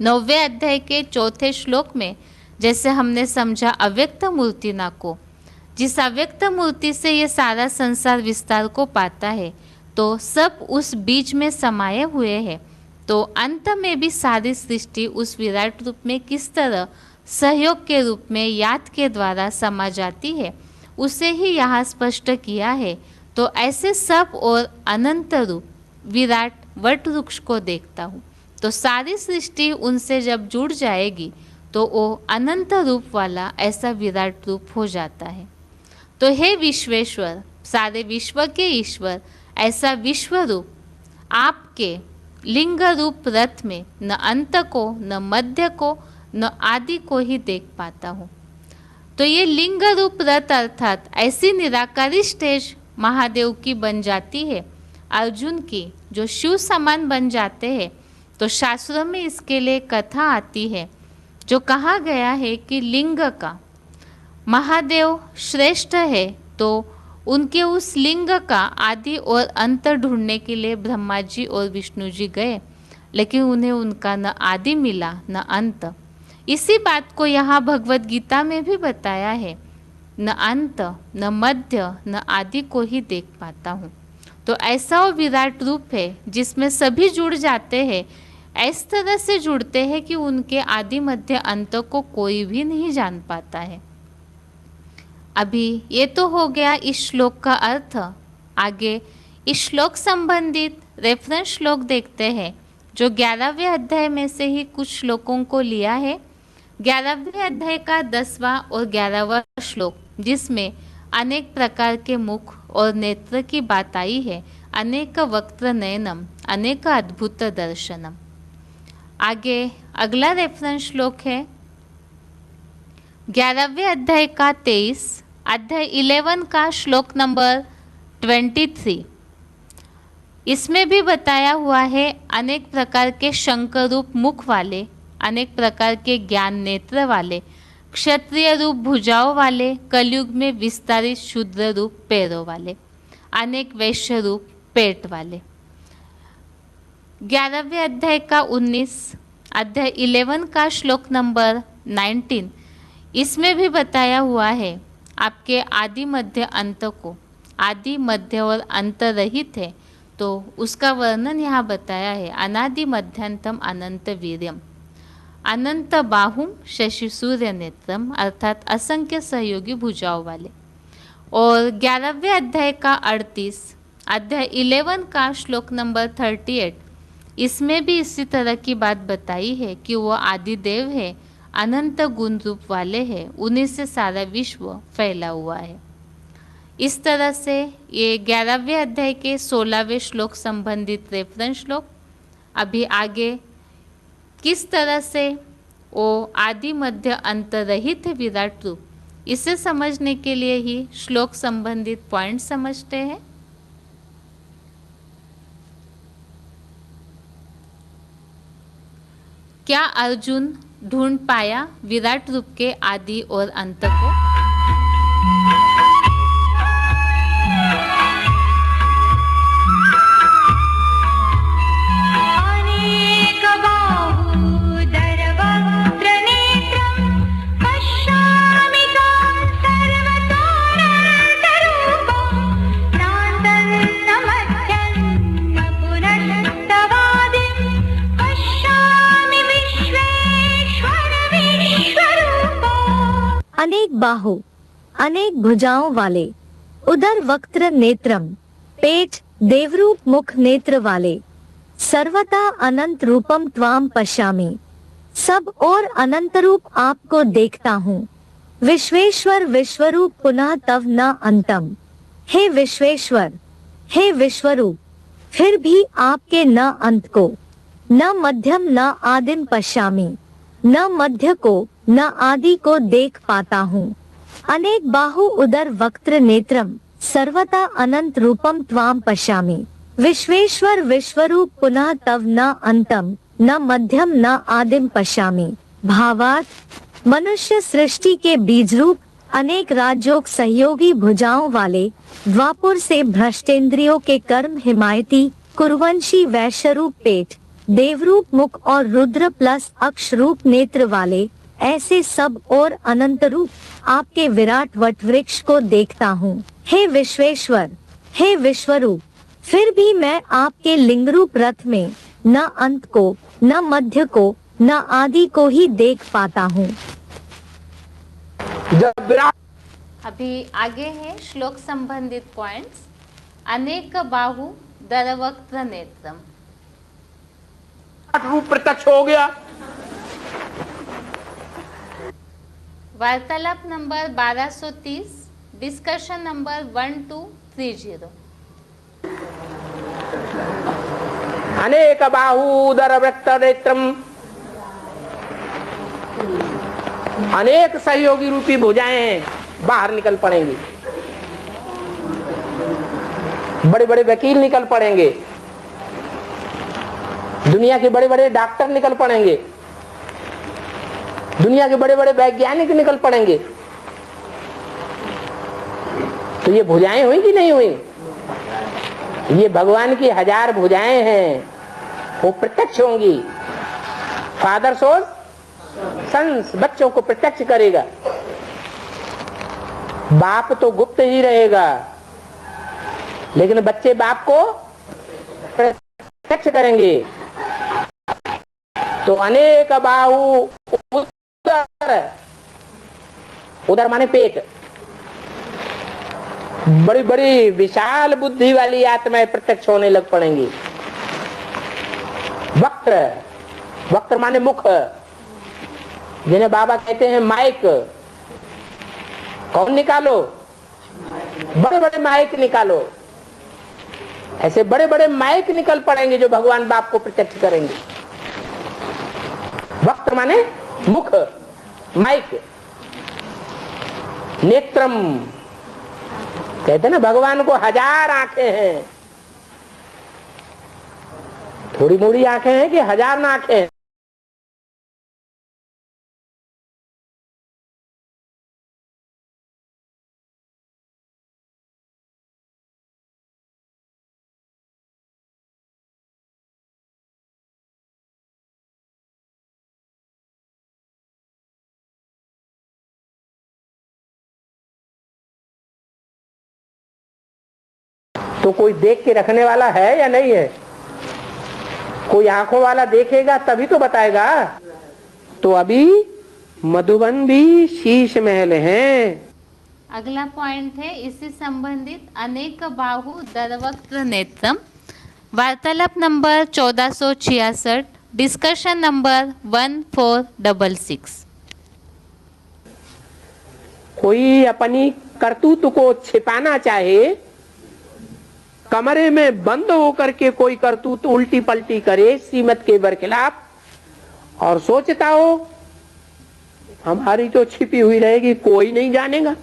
9वें अध्याय के 4थे श्लोक में जैसे हमने समझा अव्यक्त मूर्तिना को, जिस अव्यक्त मूर्ति से ये सारा संसार विस्तार को पाता है, तो सब उस बीच में समाये हुए हैं। तो अंत में भी सारी सृष्टि उस विराट रूप में किस तरह सहयोग के रूप में याद के द्वारा समा जाती है, उसे ही यहाँ स्पष्ट किया है। तो ऐसे सब और अनंत रूप विराट वट वृक्ष को देखता हूँ, तो सारी सृष्टि उनसे जब जुड़ जाएगी तो वो अनंत रूप वाला ऐसा विराट रूप हो जाता है। तो हे विश्वेश्वर, सारे विश्व के ईश्वर, ऐसा विश्व रूप आपके लिंग रूप रथ में न अंत को, न मध्य को, न आदि को ही देख पाता हूँ। तो ये लिंग रूप रथ अर्थात ऐसी निराकारी स्टेज महादेव की बन जाती है, अर्जुन की जो शिव समान बन जाते हैं। तो शास्त्रों में इसके लिए कथा आती है, जो कहा गया है कि लिंग का महादेव श्रेष्ठ है, तो उनके उस लिंग का आदि और अंत ढूंढने के लिए ब्रह्मा जी और विष्णु जी गए, लेकिन उन्हें उनका न आदि मिला न अंत। इसी बात को यहाँ भगवत गीता में भी बताया है, न अंत न मध्य न आदि को ही देख पाता हूँ। तो ऐसा वो विराट रूप है जिसमें सभी जुड़ जाते हैं, इस तरह से जुड़ते हैं कि उनके आदि मध्य अंत को कोई भी नहीं जान पाता है। अभी ये तो हो गया इस श्लोक का अर्थ। आगे इस श्लोक संबंधित रेफरेंस श्लोक देखते हैं, जो 11वें अध्याय में से ही कुछ श्लोकों को लिया है। 11वें अध्याय का 10वां और 11वां श्लोक, जिसमें अनेक प्रकार के मुख और नेत्र की बात आई है। अनेक वक्त्र नयनम अनेक अद्भुत दर्शनम। आगे अगला रेफरेंस श्लोक है 11वें अध्याय का 23, अध्याय 11 का श्लोक नंबर 23। इसमें भी बताया हुआ है अनेक प्रकार के शंकर रूप मुख वाले, अनेक प्रकार के ज्ञान नेत्र वाले, क्षत्रिय रूप भुजाओं वाले, कलयुग में विस्तारित शूद्र रूप पैरों वाले, अनेक वैश्य रूप पेट वाले। 11वें अध्याय का 19, अध्याय 11 का श्लोक नंबर 19, इसमें भी बताया हुआ है आपके आदि मध्य अंत को। आदि मध्य और अंत रहित है, तो उसका वर्णन यहाँ बताया है। अनादि मध्यांतम अनंत वीर्यम अनंत बाहुम शशि सूर्य नेत्रम, अर्थात असंख्य सहयोगी भुजाओं वाले। और 11वें अध्याय का 38, अध्याय 11 का श्लोक नंबर 38, इसमें भी इसी तरह की बात बताई है कि वो आदि देव है, अनंत गुण रूप वाले हैं, उन्हीं से सारा विश्व फैला हुआ है। इस तरह से ये 11वें अध्याय के 16वें श्लोक संबंधित रेफरेंस श्लोक। अभी आगे किस तरह से ओ आदि मध्य अंत रहित विराट रूप। इसे समझने के लिए ही श्लोक संबंधित पॉइंट समझते हैं। क्या अर्जुन ढूंढ पाया विराट रूप के आदि और अंत को? अनेक बाहु, अनेक भुजाओं वाले, उदर वक्त्र नेत्रम, पेट देवरूप मुख नेत्र वाले, सर्वथा अनंत रूपम त्वाम पश्यामि, सब और अनंत रूप आपको देखता हूँ। विश्वेश्वर विश्वरूप पुनः तव न अंतम। हे विश्वेश्वर, हे विश्वरूप, फिर भी आपके न अंत को, न मध्यम न आदिम पश्यामि, न मध्य को न आदि को देख पाता हूँ। अनेक बाहु उदर वक्त्र नेत्रम, सर्वथा अनंत रूपम त्वाम पश्यामि। विश्वेश्वर विश्वरूप पुनः तव न अंतम न मध्यम न आदिम पश्यामि। भावार्थ, मनुष्य सृष्टि के बीज रूप अनेक राजयोग सहयोगी भुजाओं वाले, द्वापुर से भ्रष्टेंद्रियों के कर्म हिमायती कुरुवंशी वैश्यरूप पेट, देवरूप मुख और रुद्र प्लस अक्ष रूप नेत्र वाले, ऐसे सब और अनंत रूप आपके विराट वट वृक्ष को देखता हूँ। हे विश्वेश्वर, हे विश्वरूप, फिर भी मैं आपके लिंग रूप रथ में न अंत को, न मध्य को, न आदि को ही देख पाता हूँ। अभी आगे है श्लोक संबंधित पॉइंट्स। अनेक बाहु दरवक्त्र नेत्रम, रूप प्रत्यक्ष हो गया। वार्तालाप नंबर 1230, डिस्कशन नंबर 1230। अनेक बाहूदर वृत्त नेत्रम, अनेक सहयोगी रूपी भुजाएं बाहर निकल पड़ेंगी। बड़े बड़े वकील निकल पड़ेंगे, दुनिया के बड़े बड़े डॉक्टर निकल पड़ेंगे, दुनिया के बड़े बड़े वैज्ञानिक निकल पड़ेंगे। तो ये भुजाएं हुई कि नहीं हुई? ये भगवान की 1000 भुजाएं हैं, वो प्रत्यक्ष होंगी। फादर सोज सन्स, बच्चों को प्रत्यक्ष करेगा। बाप तो गुप्त ही रहेगा, लेकिन बच्चे बाप को प्रत्यक्ष करेंगे। तो अनेक बाहु उदर, उदर माने पेट, बड़ी बड़ी विशाल बुद्धि वाली आत्माएं प्रत्यक्ष होने लग पड़ेंगी। वक्त्र, वक्त्र माने मुख, जिन्हें बाबा कहते हैं माइक। कौन निकालो? बड़े बड़े माइक निकालो। ऐसे बड़े बड़े माइक निकल पड़ेंगे जो भगवान बाप को प्रत्यक्ष करेंगे। वक्त्र माने मुख, माइक। नेत्रम, कहते ना भगवान को 1000 आंखें हैं। थोड़ी मोड़ी आंखें हैं कि 1000 आंखें हैं? तो कोई देख के रखने वाला है या नहीं है? कोई आंखों वाला देखेगा तभी तो बताएगा। तो अभी मधुबन भी शीश महल है। अगला पॉइंट है इससे संबंधित अनेक बाहु दरवक्त्र नेत्रम, वार्तालाप नंबर 1466, डिस्कशन नंबर 1466। कोई अपनी करतूत को छिपाना चाहे, कमरे में बंद होकर के कोई करतूत उल्टी पलटी करे सीमत के बरखिलाफ, और सोचता हो हमारी तो छिपी हुई रहेगी, कोई नहीं जानेगा।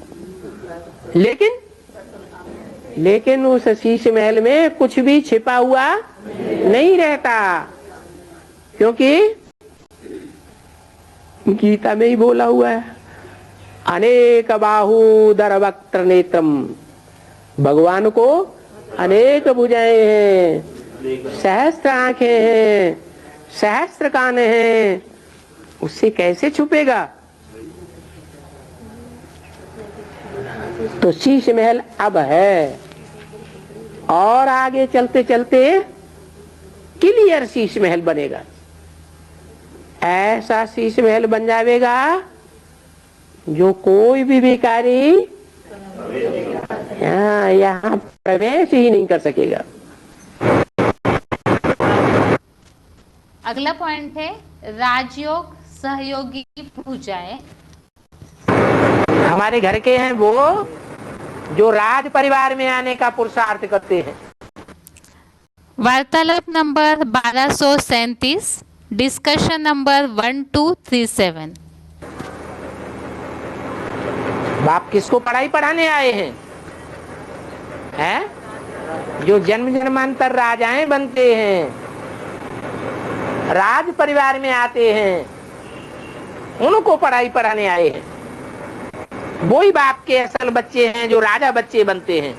लेकिन उस शीश महल में कुछ भी छिपा हुआ नहीं रहता, क्योंकि गीता में ही बोला हुआ है, अनेक बाहुदर वक्त्र नेत्रम, भगवान को अनेक भुजाएं हैं, सहस्त्र आंखें हैं, सहस्त्र कान हैं, उससे कैसे छुपेगा। तो शीश महल अब है, और आगे चलते चलते क्लियर शीश महल बनेगा। ऐसा शीश महल बन जाएगा जो कोई भी भिखारी यहाँ प्रवेश ही नहीं कर सकेगा। अगला पॉइंट है राजयोग सहयोगी पूजाएं। हमारे घर के हैं वो जो राज परिवार में आने का पुरुषार्थ करते हैं। वार्तालाप नंबर 1237, डिस्कशन नंबर 1237। बाप किसको पढ़ाई पढ़ाने आए हैं? जो जन्म जन्मांतर राजाएं बनते हैं, राज परिवार में आते हैं, उनको पढ़ाई पढ़ाने आए हैं। वही बाप के असल बच्चे हैं जो राजा बच्चे बनते हैं।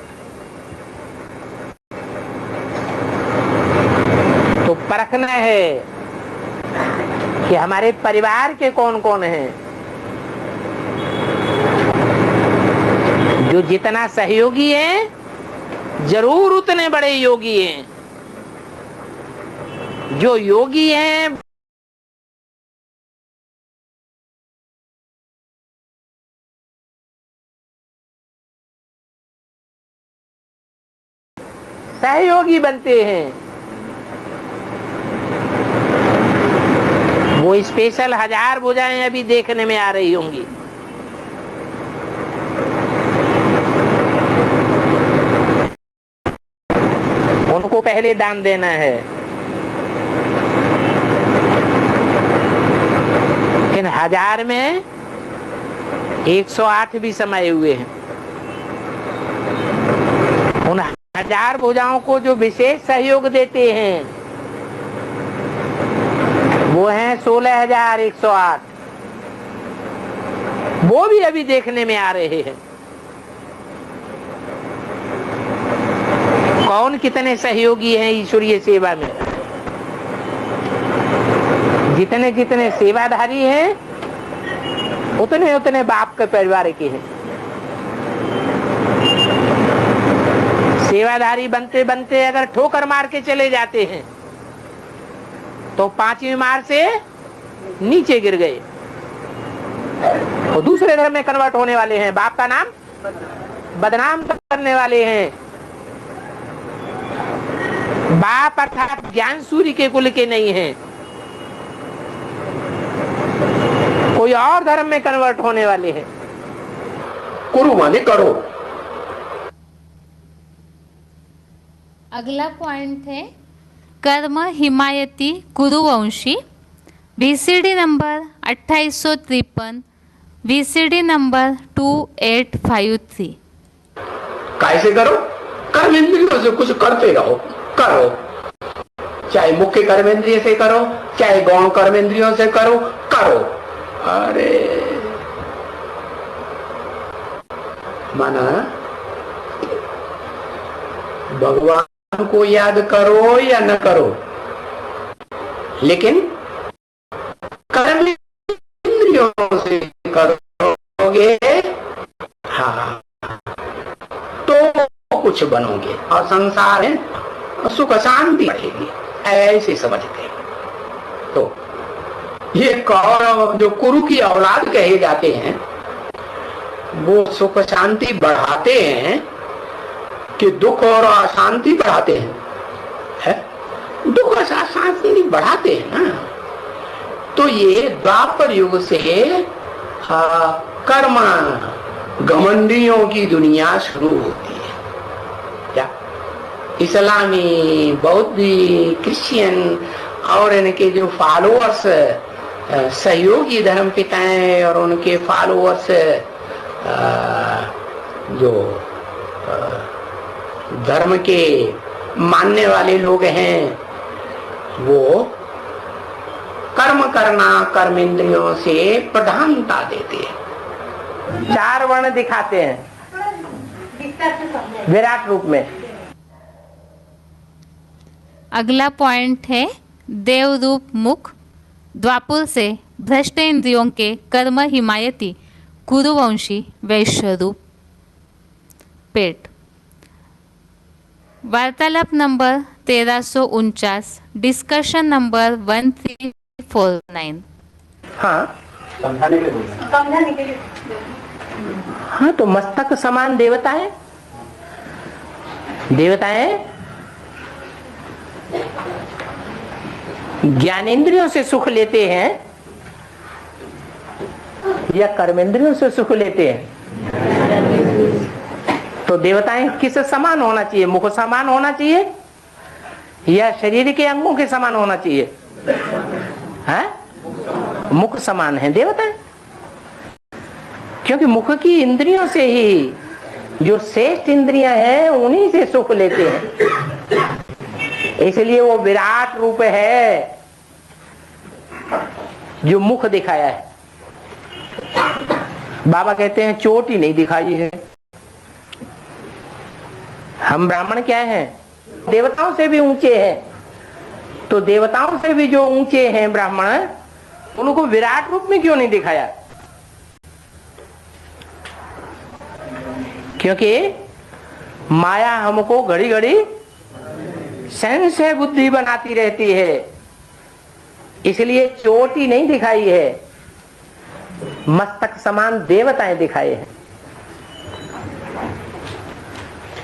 तो परखना है कि हमारे परिवार के कौन कौन हैं। जो जितना सहयोगी हैं जरूर उतने बड़े योगी हैं। जो योगी हैं सहयोगी बनते हैं। वो स्पेशल 1000 भुजाएं अभी देखने में आ रही होंगी। उनको पहले दान देना है। इन 1000 में 108 भी समाये हुए हैं। उन 1000 भुजाओं को जो विशेष सहयोग देते हैं वो हैं 16,108। वो भी अभी देखने में आ रहे हैं। कौन कितने सहयोगी हैं ईश्वरीय सेवा में। जितने जितने सेवाधारी हैं उतने उतने बाप के परिवार के हैं। सेवाधारी बनते बनते अगर ठोकर मार के चले जाते हैं तो 5वीं मार से नीचे गिर गए और दूसरे धर्म में कन्वर्ट होने वाले हैं। बाप का नाम बदनाम करने वाले हैं। बाप अर्थात ज्ञान सूर्य के कुल के नहीं हैं, कोई और धर्म में कन्वर्ट होने वाले हैं। कुरु माने करो। अगला पॉइंट है कर्म हिमायती कुरुवंशी, VCD नंबर 2853, VCD नंबर 2853। कैसे करो? कर्म इंद्रियों से कुछ करते रहो, करो। चाहे मुख्य कर्मेंद्रिय से करो, चाहे गौण कर्मेंद्रियों से करो, करो। अरे माना भगवान को याद करो या न करो, लेकिन कर्म इंद्रियों से करोगे हाँ तो कुछ बनोगे और संसार है सुख शांति रहेगी। ऐसे समझते हैं। तो ये कौरव जो कुरु की औलाद कहे जाते हैं वो सुख शांति बढ़ाते हैं कि दुख और अशांति बढ़ाते हैं? है? दुख और अशांति बढ़ाते हैं ना। तो ये द्वापर युग से कर्म घमंडियों की दुनिया शुरू होती है। क्या इस्लामी, बौद्धी, क्रिश्चियन और इनके जो फॉलोअर्स सहयोगी धर्म पिताएं और उनके फॉलोअर्स जो धर्म के मानने वाले लोग हैं वो कर्म करना कर्म इंद्रियों से प्रधानता देते हैं, 4 वर्ण दिखाते हैं विराट रूप में। अगला पॉइंट है देव रूप मुख, द्वापुर से भ्रष्ट इंद्रियों के कर्म हिमायती कुरुवंशी वैश्य रूप पेट। वार्तालाप नंबर 1349, डिस्कशन नंबर 1349। हाँ हाँ, तो मस्तक समान देवताएं ज्ञानेंद्रियों से सुख लेते हैं या कर्मेंद्रियों से सुख लेते हैं? तो देवताएं किस समान होना चाहिए? मुख समान होना चाहिए या शरीर के अंगों के समान होना चाहिए? है मुख समान है देवताएं, क्योंकि मुख की इंद्रियों से ही जो श्रेष्ठ इंद्रियां हैं उन्हीं से सुख लेते हैं, इसलिए वो विराट रूप है जो मुख दिखाया है। बाबा कहते हैं चोटी नहीं दिखाई है। हम ब्राह्मण क्या हैं? देवताओं से भी ऊंचे हैं, तो देवताओं से भी जो ऊंचे हैं ब्राह्मण, उनको विराट रूप में क्यों नहीं दिखाया? क्योंकि माया हमको घड़ी घड़ी संशय बुद्धि बनाती रहती है, इसलिए चोटी नहीं दिखाई है, मस्तक समान देवताएं दिखाए हैं।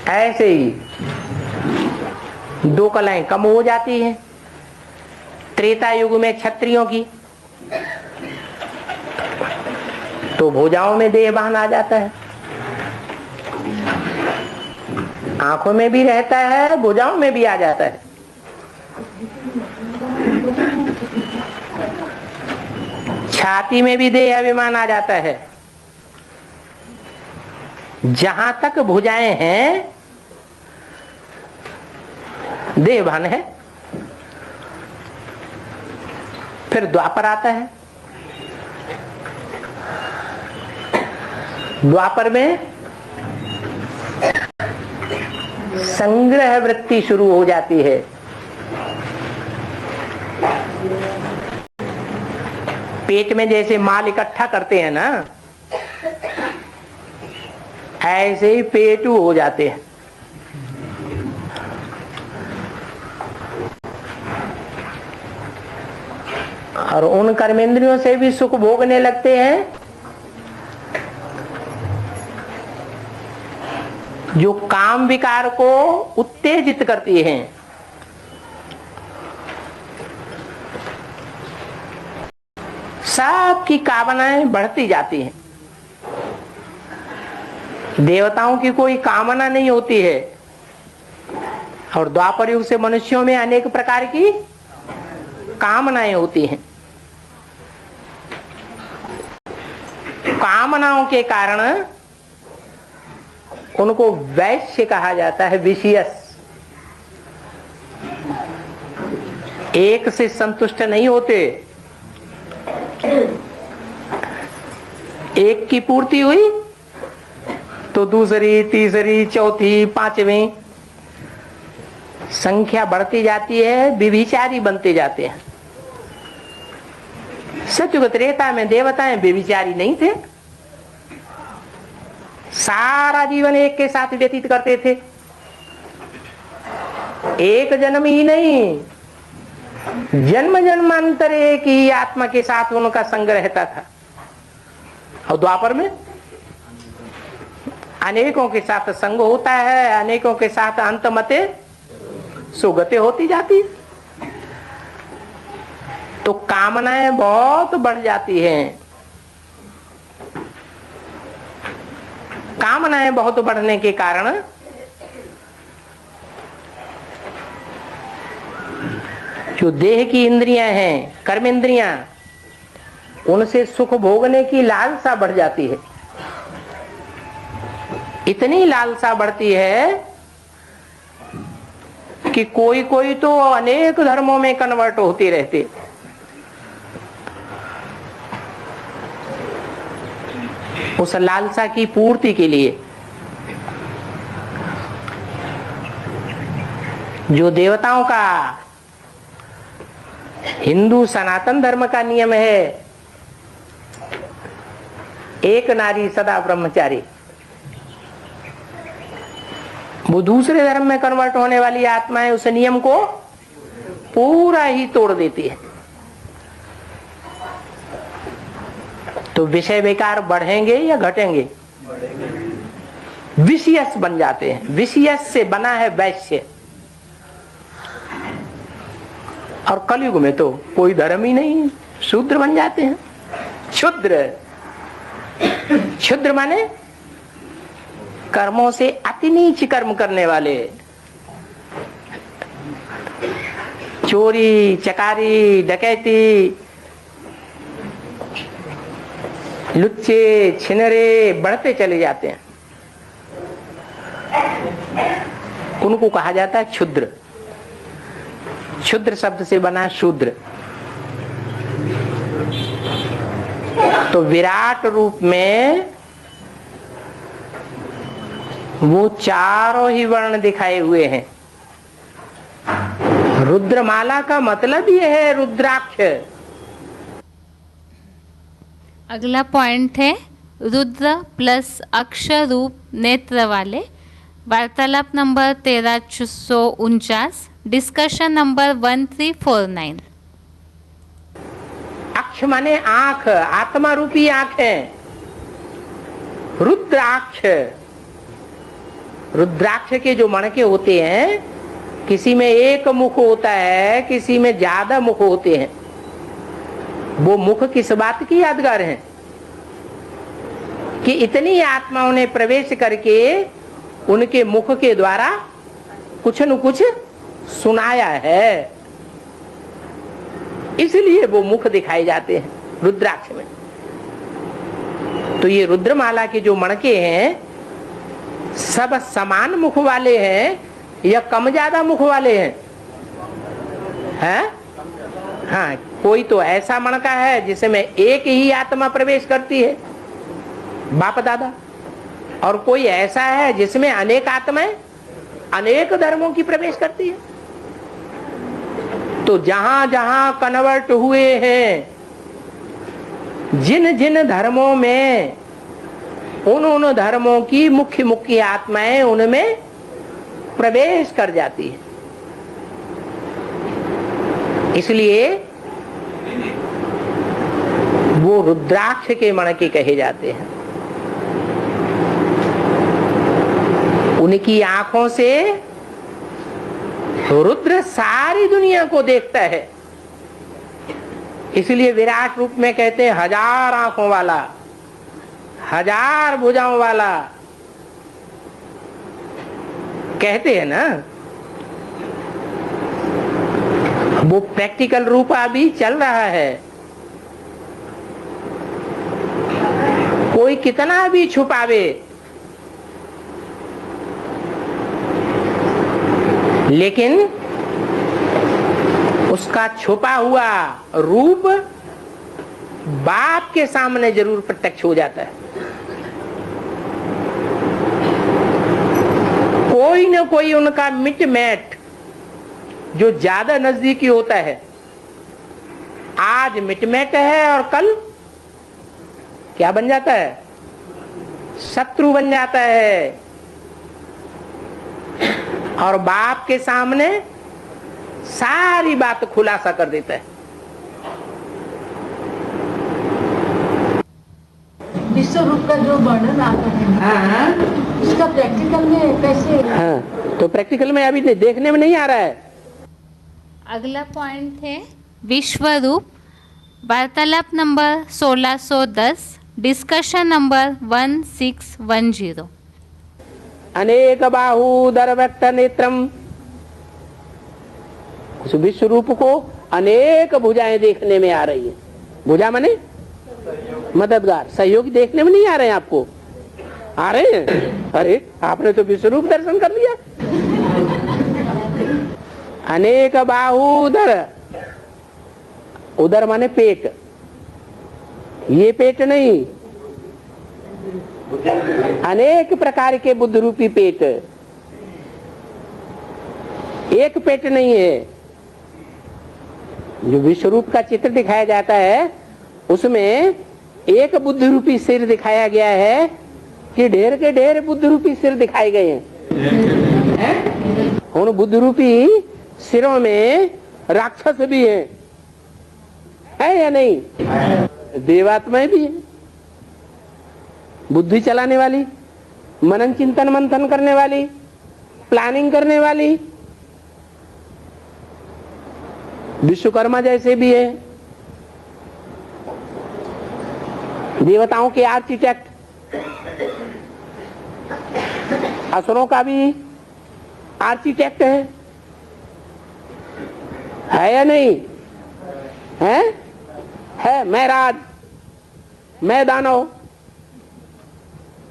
ऐसे ही 2 कलाएं कम हो जाती हैं। त्रेता युग में क्षत्रियों की तो भुजाओं में देहभान आ जाता है, आंखों में भी रहता है, भुजाओं में भी आ जाता है। छाती में भी देह अभिमान आ जाता है। जहां तक भुजाएं हैं देहभान है। फिर द्वापर आता है। द्वापर में संग्रह वृत्ति शुरू हो जाती है। पेट में जैसे माल इकट्ठा करते हैं ना, ऐसे ही पेटू हो जाते हैं। और उन कर्मेंद्रियों से भी सुख भोगने लगते हैं जो काम विकार को उत्तेजित करती हैं। सबकी कामनाएं बढ़ती जाती हैं। देवताओं की कोई कामना नहीं होती है, और द्वापर युग से मनुष्यों में अनेक प्रकार की कामनाएं होती हैं। कामनाओं के कारण उनको वैश्य कहा जाता है, विशियस। एक से संतुष्ट नहीं होते। एक की पूर्ति हुई तो दूसरी, तीसरी, चौथी, 5वीं संख्या बढ़ती जाती है, व्यभिचारी बनते जाते हैं। सतयुग त्रेता में देवताएं व्यभिचारी नहीं थे, सारा जीवन एक के साथ व्यतीत करते थे। एक जन्म ही नहीं, जन्म जन्मांतर एक ही आत्मा के साथ उनका संग रहता था। और द्वापर में अनेकों के साथ संग होता है, अनेकों के साथ अंतमते सुगते होती जाती। तो कामनाएं बहुत बढ़ जाती हैं। कामनाएं बहुत बढ़ने के कारण जो देह की इंद्रियां हैं, कर्मेंद्रियां, उनसे सुख भोगने की लालसा बढ़ जाती है। इतनी लालसा बढ़ती है कि कोई कोई तो अनेक धर्मों में कन्वर्ट होते रहते। उस लालसा की पूर्ति के लिए जो देवताओं का हिंदू सनातन धर्म का नियम है, एक नारी सदा ब्रह्मचारी, वो दूसरे धर्म में कन्वर्ट होने वाली आत्माएं उस नियम को पूरा ही तोड़ देती है। तो विषय विकार बढ़ेंगे या घटेंगे? विषयस बन जाते हैं। विषयस से बना है वैश्य। और कलयुग में तो कोई धर्म ही नहीं, शूद्र बन जाते हैं। क्षुद्र, क्षुद्र माने कर्मों से अति नीच कर्म करने वाले, चोरी चकारी डकैती, लुच्चे छिनरे बढ़ते चले जाते हैं। उनको कहा जाता है क्षुद्र। क्षुद्र शब्द से बना शूद्र। तो विराट रूप में वो चारों ही वर्ण दिखाए हुए हैं। रुद्रमाला का मतलब यह है रुद्राक्ष। अगला पॉइंट है रुद्र प्लस अक्षर रूप नेत्र वाले। वार्तालाप नंबर 1349, डिस्कशन नंबर 1349। अक्ष माने आंख, आत्मा रूपी आंख है रुद्राक्ष। रुद्राक्ष के जो मणके होते हैं, किसी में एक मुख होता है, किसी में ज्यादा मुख होते हैं। वो मुख किस बात की यादगार है कि इतनी आत्माओं ने प्रवेश करके उनके मुख के द्वारा कुछ न कुछ सुनाया है, इसलिए वो मुख दिखाए जाते हैं रुद्राक्ष में। तो ये रुद्रमाला के जो मणके हैं सब समान मुख वाले हैं या कम ज्यादा मुख वाले हैं? हैं? हाँ, कोई तो ऐसा मणका है जिसमें एक ही आत्मा प्रवेश करती है, बाप दादा, और कोई ऐसा है जिसमें अनेक आत्माएं अनेक धर्मों की प्रवेश करती है। तो जहां जहां कन्वर्ट हुए हैं, जिन जिन धर्मों में, उन धर्मों की मुख्य मुख्य आत्माएं उनमें प्रवेश कर जाती है। इसलिए वो रुद्राक्ष के मणके कहे जाते हैं। उनकी आंखों से रुद्र सारी दुनिया को देखता है, इसलिए विराट रूप में कहते हैं 1000 आंखों वाला, 1000 भुजाओं वाला, कहते हैं ना। वो प्रैक्टिकल रूप अभी चल रहा है। कोई कितना भी छुपावे, लेकिन उसका छुपा हुआ रूप बाप के सामने जरूर प्रत्यक्ष हो जाता है। कोई न कोई उनका मिटमैट जो ज्यादा नजदीकी होता है, आज मिटमैट है और कल क्या बन जाता है? शत्रु बन जाता है। और बाप के सामने सारी बात खुलासा कर देता है। विश्व रूप का जो वर्णन आता है, हाँ, उसका प्रैक्टिकल में कैसे? हाँ, तो प्रैक्टिकल में अभी देखने में नहीं आ रहा है। अगला पॉइंट है विश्व रूप। वार्तालाप नंबर 1610, डिस्कशन नंबर 1610। अनेक बाहुदर व्यक्त नेत्रम। उस विश्व रूप को अनेक भुजाएं देखने में आ रही है। भुजा माने मददगार, सहयोगी देखने में नहीं आ रहे हैं आपको? आ रहे हैं? अरे आपने तो विश्वरूप दर्शन कर लिया। अनेक बाहु उदर, उदर माने पेट, ये पेट नहीं, अनेक प्रकार के बुद्ध रूपी पेट, एक पेट नहीं है। जो विश्वरूप का चित्र दिखाया जाता है उसमें एक बुद्ध रूपी सिर दिखाया गया है कि ढेर के ढेर बुद्ध रूपी सिर दिखाए गए हैं। उन बुद्ध रूपी सिरों में राक्षस भी है या नहीं? देवात्माएं भी है, बुद्धि चलाने वाली, मनन चिंतन मंथन करने वाली, प्लानिंग करने वाली, विश्वकर्मा जैसे भी है, देवताओं के आर्किटेक्ट, असुरों का भी आर्किटेक्ट है या नहीं? है मैराज, मैदानव।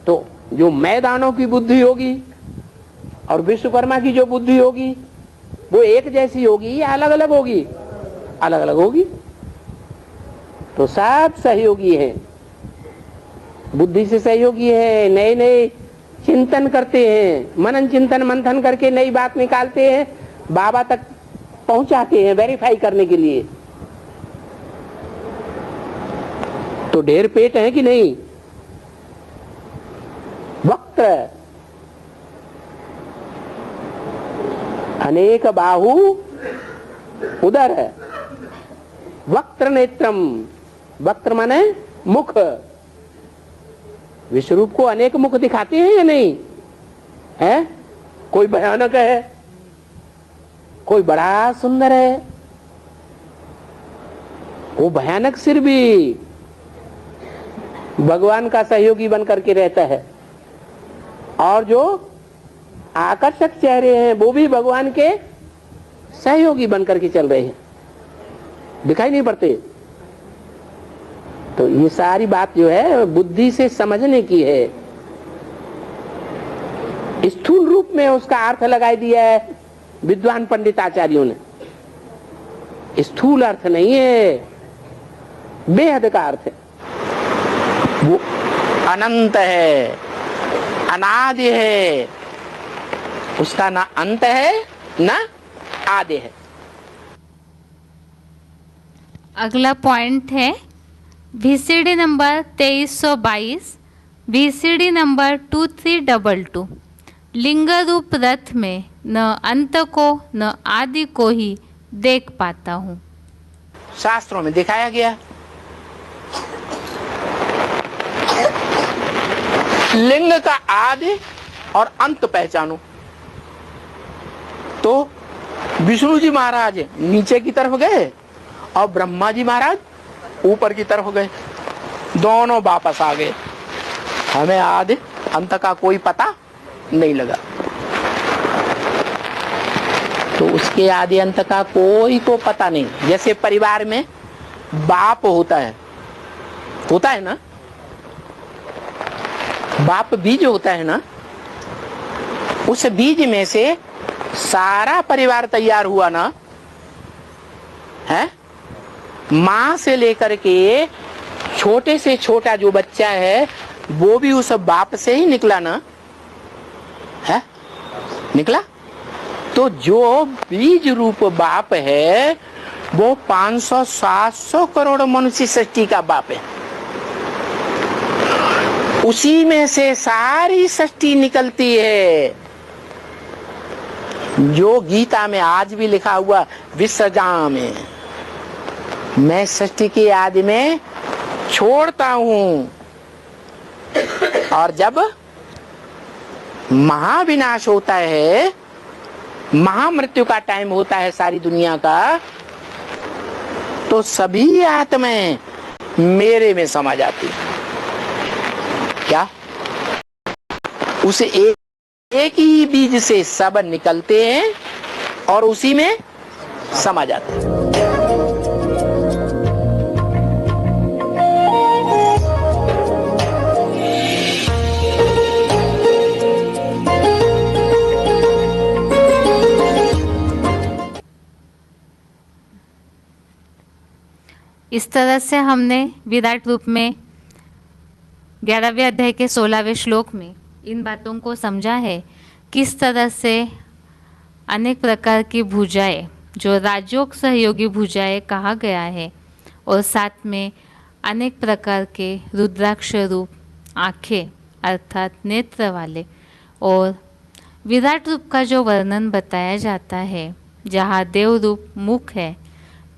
तो जो मैदानों की बुद्धि होगी और विश्वकर्मा की जो बुद्धि होगी वो एक जैसी होगी या अलग अलग होगी? अलग अलग होगी। तो सब सहयोगी है, बुद्धि से सहयोगी है, नए नए चिंतन करते हैं, मनन चिंतन मंथन करके नई बात निकालते हैं, बाबा तक पहुंचाते हैं वेरीफाई करने के लिए। तो ढेर पेट है कि नहीं? वक्त्र, अनेक बाहु उदर, वक्त्र नेत्रम, वक्त्र माने मुख। विश्वरूप को अनेक मुख दिखाते हैं या नहीं? है? कोई भयानक है, कोई बड़ा सुंदर है। वो भयानक सिर भी भगवान का सहयोगी बन करके रहता है, और जो आकर्षक चेहरे हैं वो भी भगवान के सहयोगी बन करके चल रहे हैं, दिखाई नहीं पड़ते। तो ये सारी बात जो है बुद्धि से समझने की है। स्थूल रूप में उसका अर्थ लगाई दिया है विद्वान पंडित आचार्यों ने। स्थूल अर्थ नहीं है, बेहद का अर्थ है। वो अनंत है, अनादि है, उसका ना अंत है ना आदि है। अगला पॉइंट है VCD नंबर 2322, VCD नंबर 2322। लिंग रूप रथ में न अंत को न आदि को ही देख पाता हूँ। शास्त्रों में दिखाया गया, लिंग का आदि और अंत पहचानो। तो विष्णु जी महाराज नीचे की तरफ गए और ब्रह्मा जी महाराज ऊपर की तरफ गए, दोनों वापस आ गए। हमें आदि अंत का कोई पता नहीं लगा। तो उसके आदि अंत का कोई को पता नहीं। जैसे परिवार में बाप होता है ना, बाप बीज होता है ना, उस बीज में से सारा परिवार तैयार हुआ ना है। माँ से लेकर के छोटे से छोटा जो बच्चा है वो भी उस बाप से ही निकला ना है, निकला। तो जो बीज रूप बाप है वो 500-700 करोड़ मनुष्य सृष्टि का बाप है। उसी में से सारी सृष्टि निकलती है, जो गीता में आज भी लिखा हुआ विसर्जा में, मैं सृष्टि की आदि में छोड़ता हूं। और जब महाविनाश होता है, महामृत्यु का टाइम होता है सारी दुनिया का, तो सभी आत्माएं मेरे में समा जाती है। क्या? उसे एक ही बीज से सब निकलते हैं और उसी में समा जाते हैं। इस तरह से हमने विराट रूप में 11वें अध्याय के 16वें श्लोक में इन बातों को समझा है। किस तरह से अनेक प्रकार की भुजाएं, जो राजयोग सहयोगी भुजाएं कहा गया है, और साथ में अनेक प्रकार के रुद्राक्ष रूप आँखें अर्थात नेत्र वाले, और विराट रूप का जो वर्णन बताया जाता है, जहाँ देव रूप मुख है,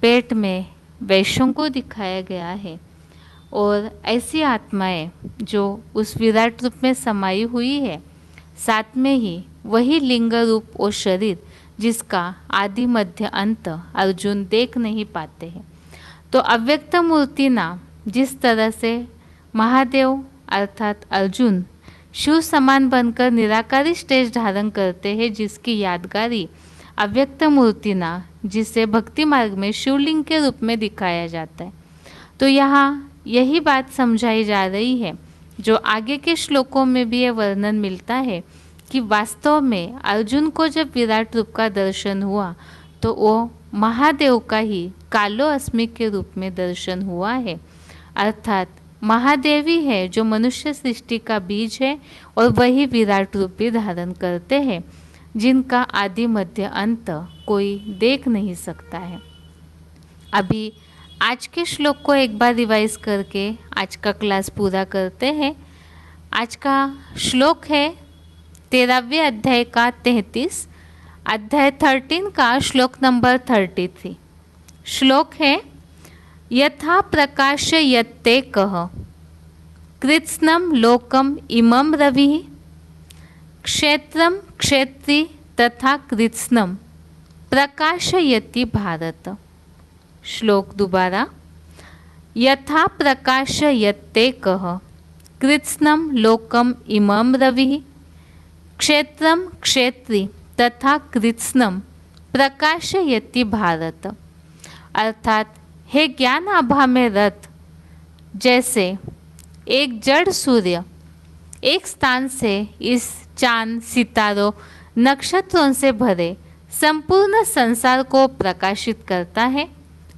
पेट में वैश्यों को दिखाया गया है, और ऐसी आत्माएं जो उस विराट रूप में समाई हुई है, साथ में ही वही लिंग रूप और शरीर जिसका आदि मध्य अंत अर्जुन देख नहीं पाते हैं। तो अव्यक्त मूर्ति नाम जिस तरह से महादेव अर्थात अर्जुन शिव समान बनकर निराकारी स्टेज धारण करते हैं, जिसकी यादगारी अव्यक्त मूर्ति ना जिसे भक्ति मार्ग में शिवलिंग के रूप में दिखाया जाता है। तो यहाँ यही बात समझाई जा रही है, जो आगे के श्लोकों में भी ये वर्णन मिलता है कि वास्तव में अर्जुन को जब विराट रूप का दर्शन हुआ तो वो महादेव का ही कालो अस्मि के रूप में दर्शन हुआ है, अर्थात महादेव ही है जो मनुष्य सृष्टि का बीज है, और वही विराट रूप भी धारण करते हैं, जिनका आदि मध्य अंत कोई देख नहीं सकता है। अभी आज के श्लोक को एक बार रिवाइज करके आज का क्लास पूरा करते हैं। आज का श्लोक है 13वें अध्याय का 33, अध्याय 13 का श्लोक नंबर 33। श्लोक है यथा प्रकाशयते कः कृत्स्नं लोकम इमं रविः क्षेत्रं क्षेत्री तथा कृत्स्नं प्रकाशयति भारत। श्लोक दोबारा, यथा प्रकाशयते कः कृत्स्नं लोकम इमं रविः क्षेत्रं क्षेत्री तथा कृत्स्नं प्रकाशयति भारत। अर्थात हे ज्ञान आभा में रत, जैसे एक जड़ सूर्य एक स्थान से इस चांद सितारों नक्षत्रों से भरे संपूर्ण संसार को प्रकाशित करता है,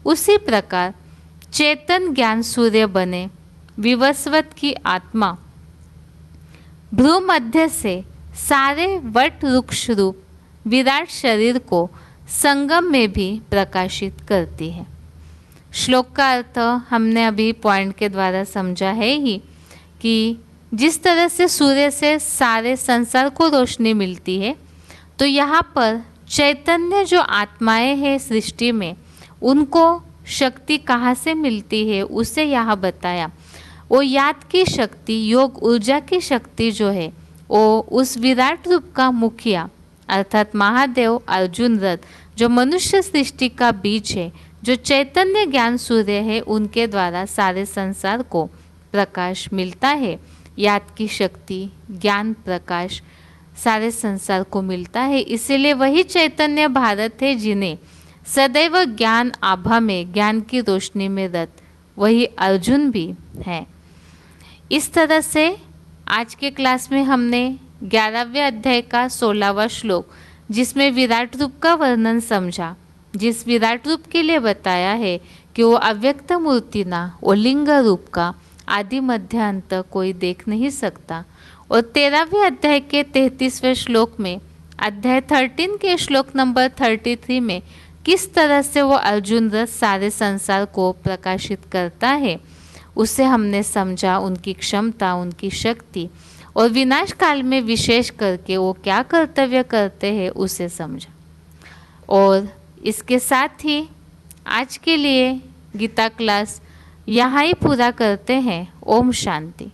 उसी प्रकार चेतन ज्ञान सूर्य बने विवस्वत की आत्मा भ्रू मध्य से सारे वट वृक्ष रूप विराट शरीर को संगम में भी प्रकाशित करती है। श्लोक का अर्थ हमने अभी पॉइंट के द्वारा समझा है ही कि जिस तरह से सूर्य से सारे संसार को रोशनी मिलती है, तो यहाँ पर चैतन्य जो आत्माएं हैं सृष्टि में, उनको शक्ति कहाँ से मिलती है उसे यहाँ बताया। वो याद की शक्ति, योग ऊर्जा की शक्ति जो है, वो उस विराट रूप का मुखिया अर्थात महादेव अर्जुन रथ, जो मनुष्य सृष्टि का बीज है, जो चैतन्य ज्ञान सूर्य है, उनके द्वारा सारे संसार को प्रकाश मिलता है। याद की शक्ति, ज्ञान प्रकाश सारे संसार को मिलता है। इसीलिए वही चैतन्य भारत है जिन्हें सदैव ज्ञान आभा में, ज्ञान की रोशनी में रत, वही अर्जुन भी है। इस तरह से आज के क्लास में हमने 11वें अध्याय का 16वां श्लोक, जिसमें विराट रूप का वर्णन समझा, जिस विराट रूप के लिए बताया है कि वो अव्यक्त मूर्ति ना, वो लिंग रूप का आदि मध्य अंत कोई देख नहीं सकता। और 13वें अध्याय के 33वें श्लोक में, अध्याय 13 के श्लोक नंबर 33 में किस तरह से वो अर्जुन रथ सारे संसार को प्रकाशित करता है, उसे हमने समझा, उनकी क्षमता, उनकी शक्ति, और विनाश काल में विशेष करके वो क्या कर्तव्य करते हैं उसे समझा। और इसके साथ ही आज के लिए गीता क्लास यहाँ ही पूरा करते हैं। ओम शांति।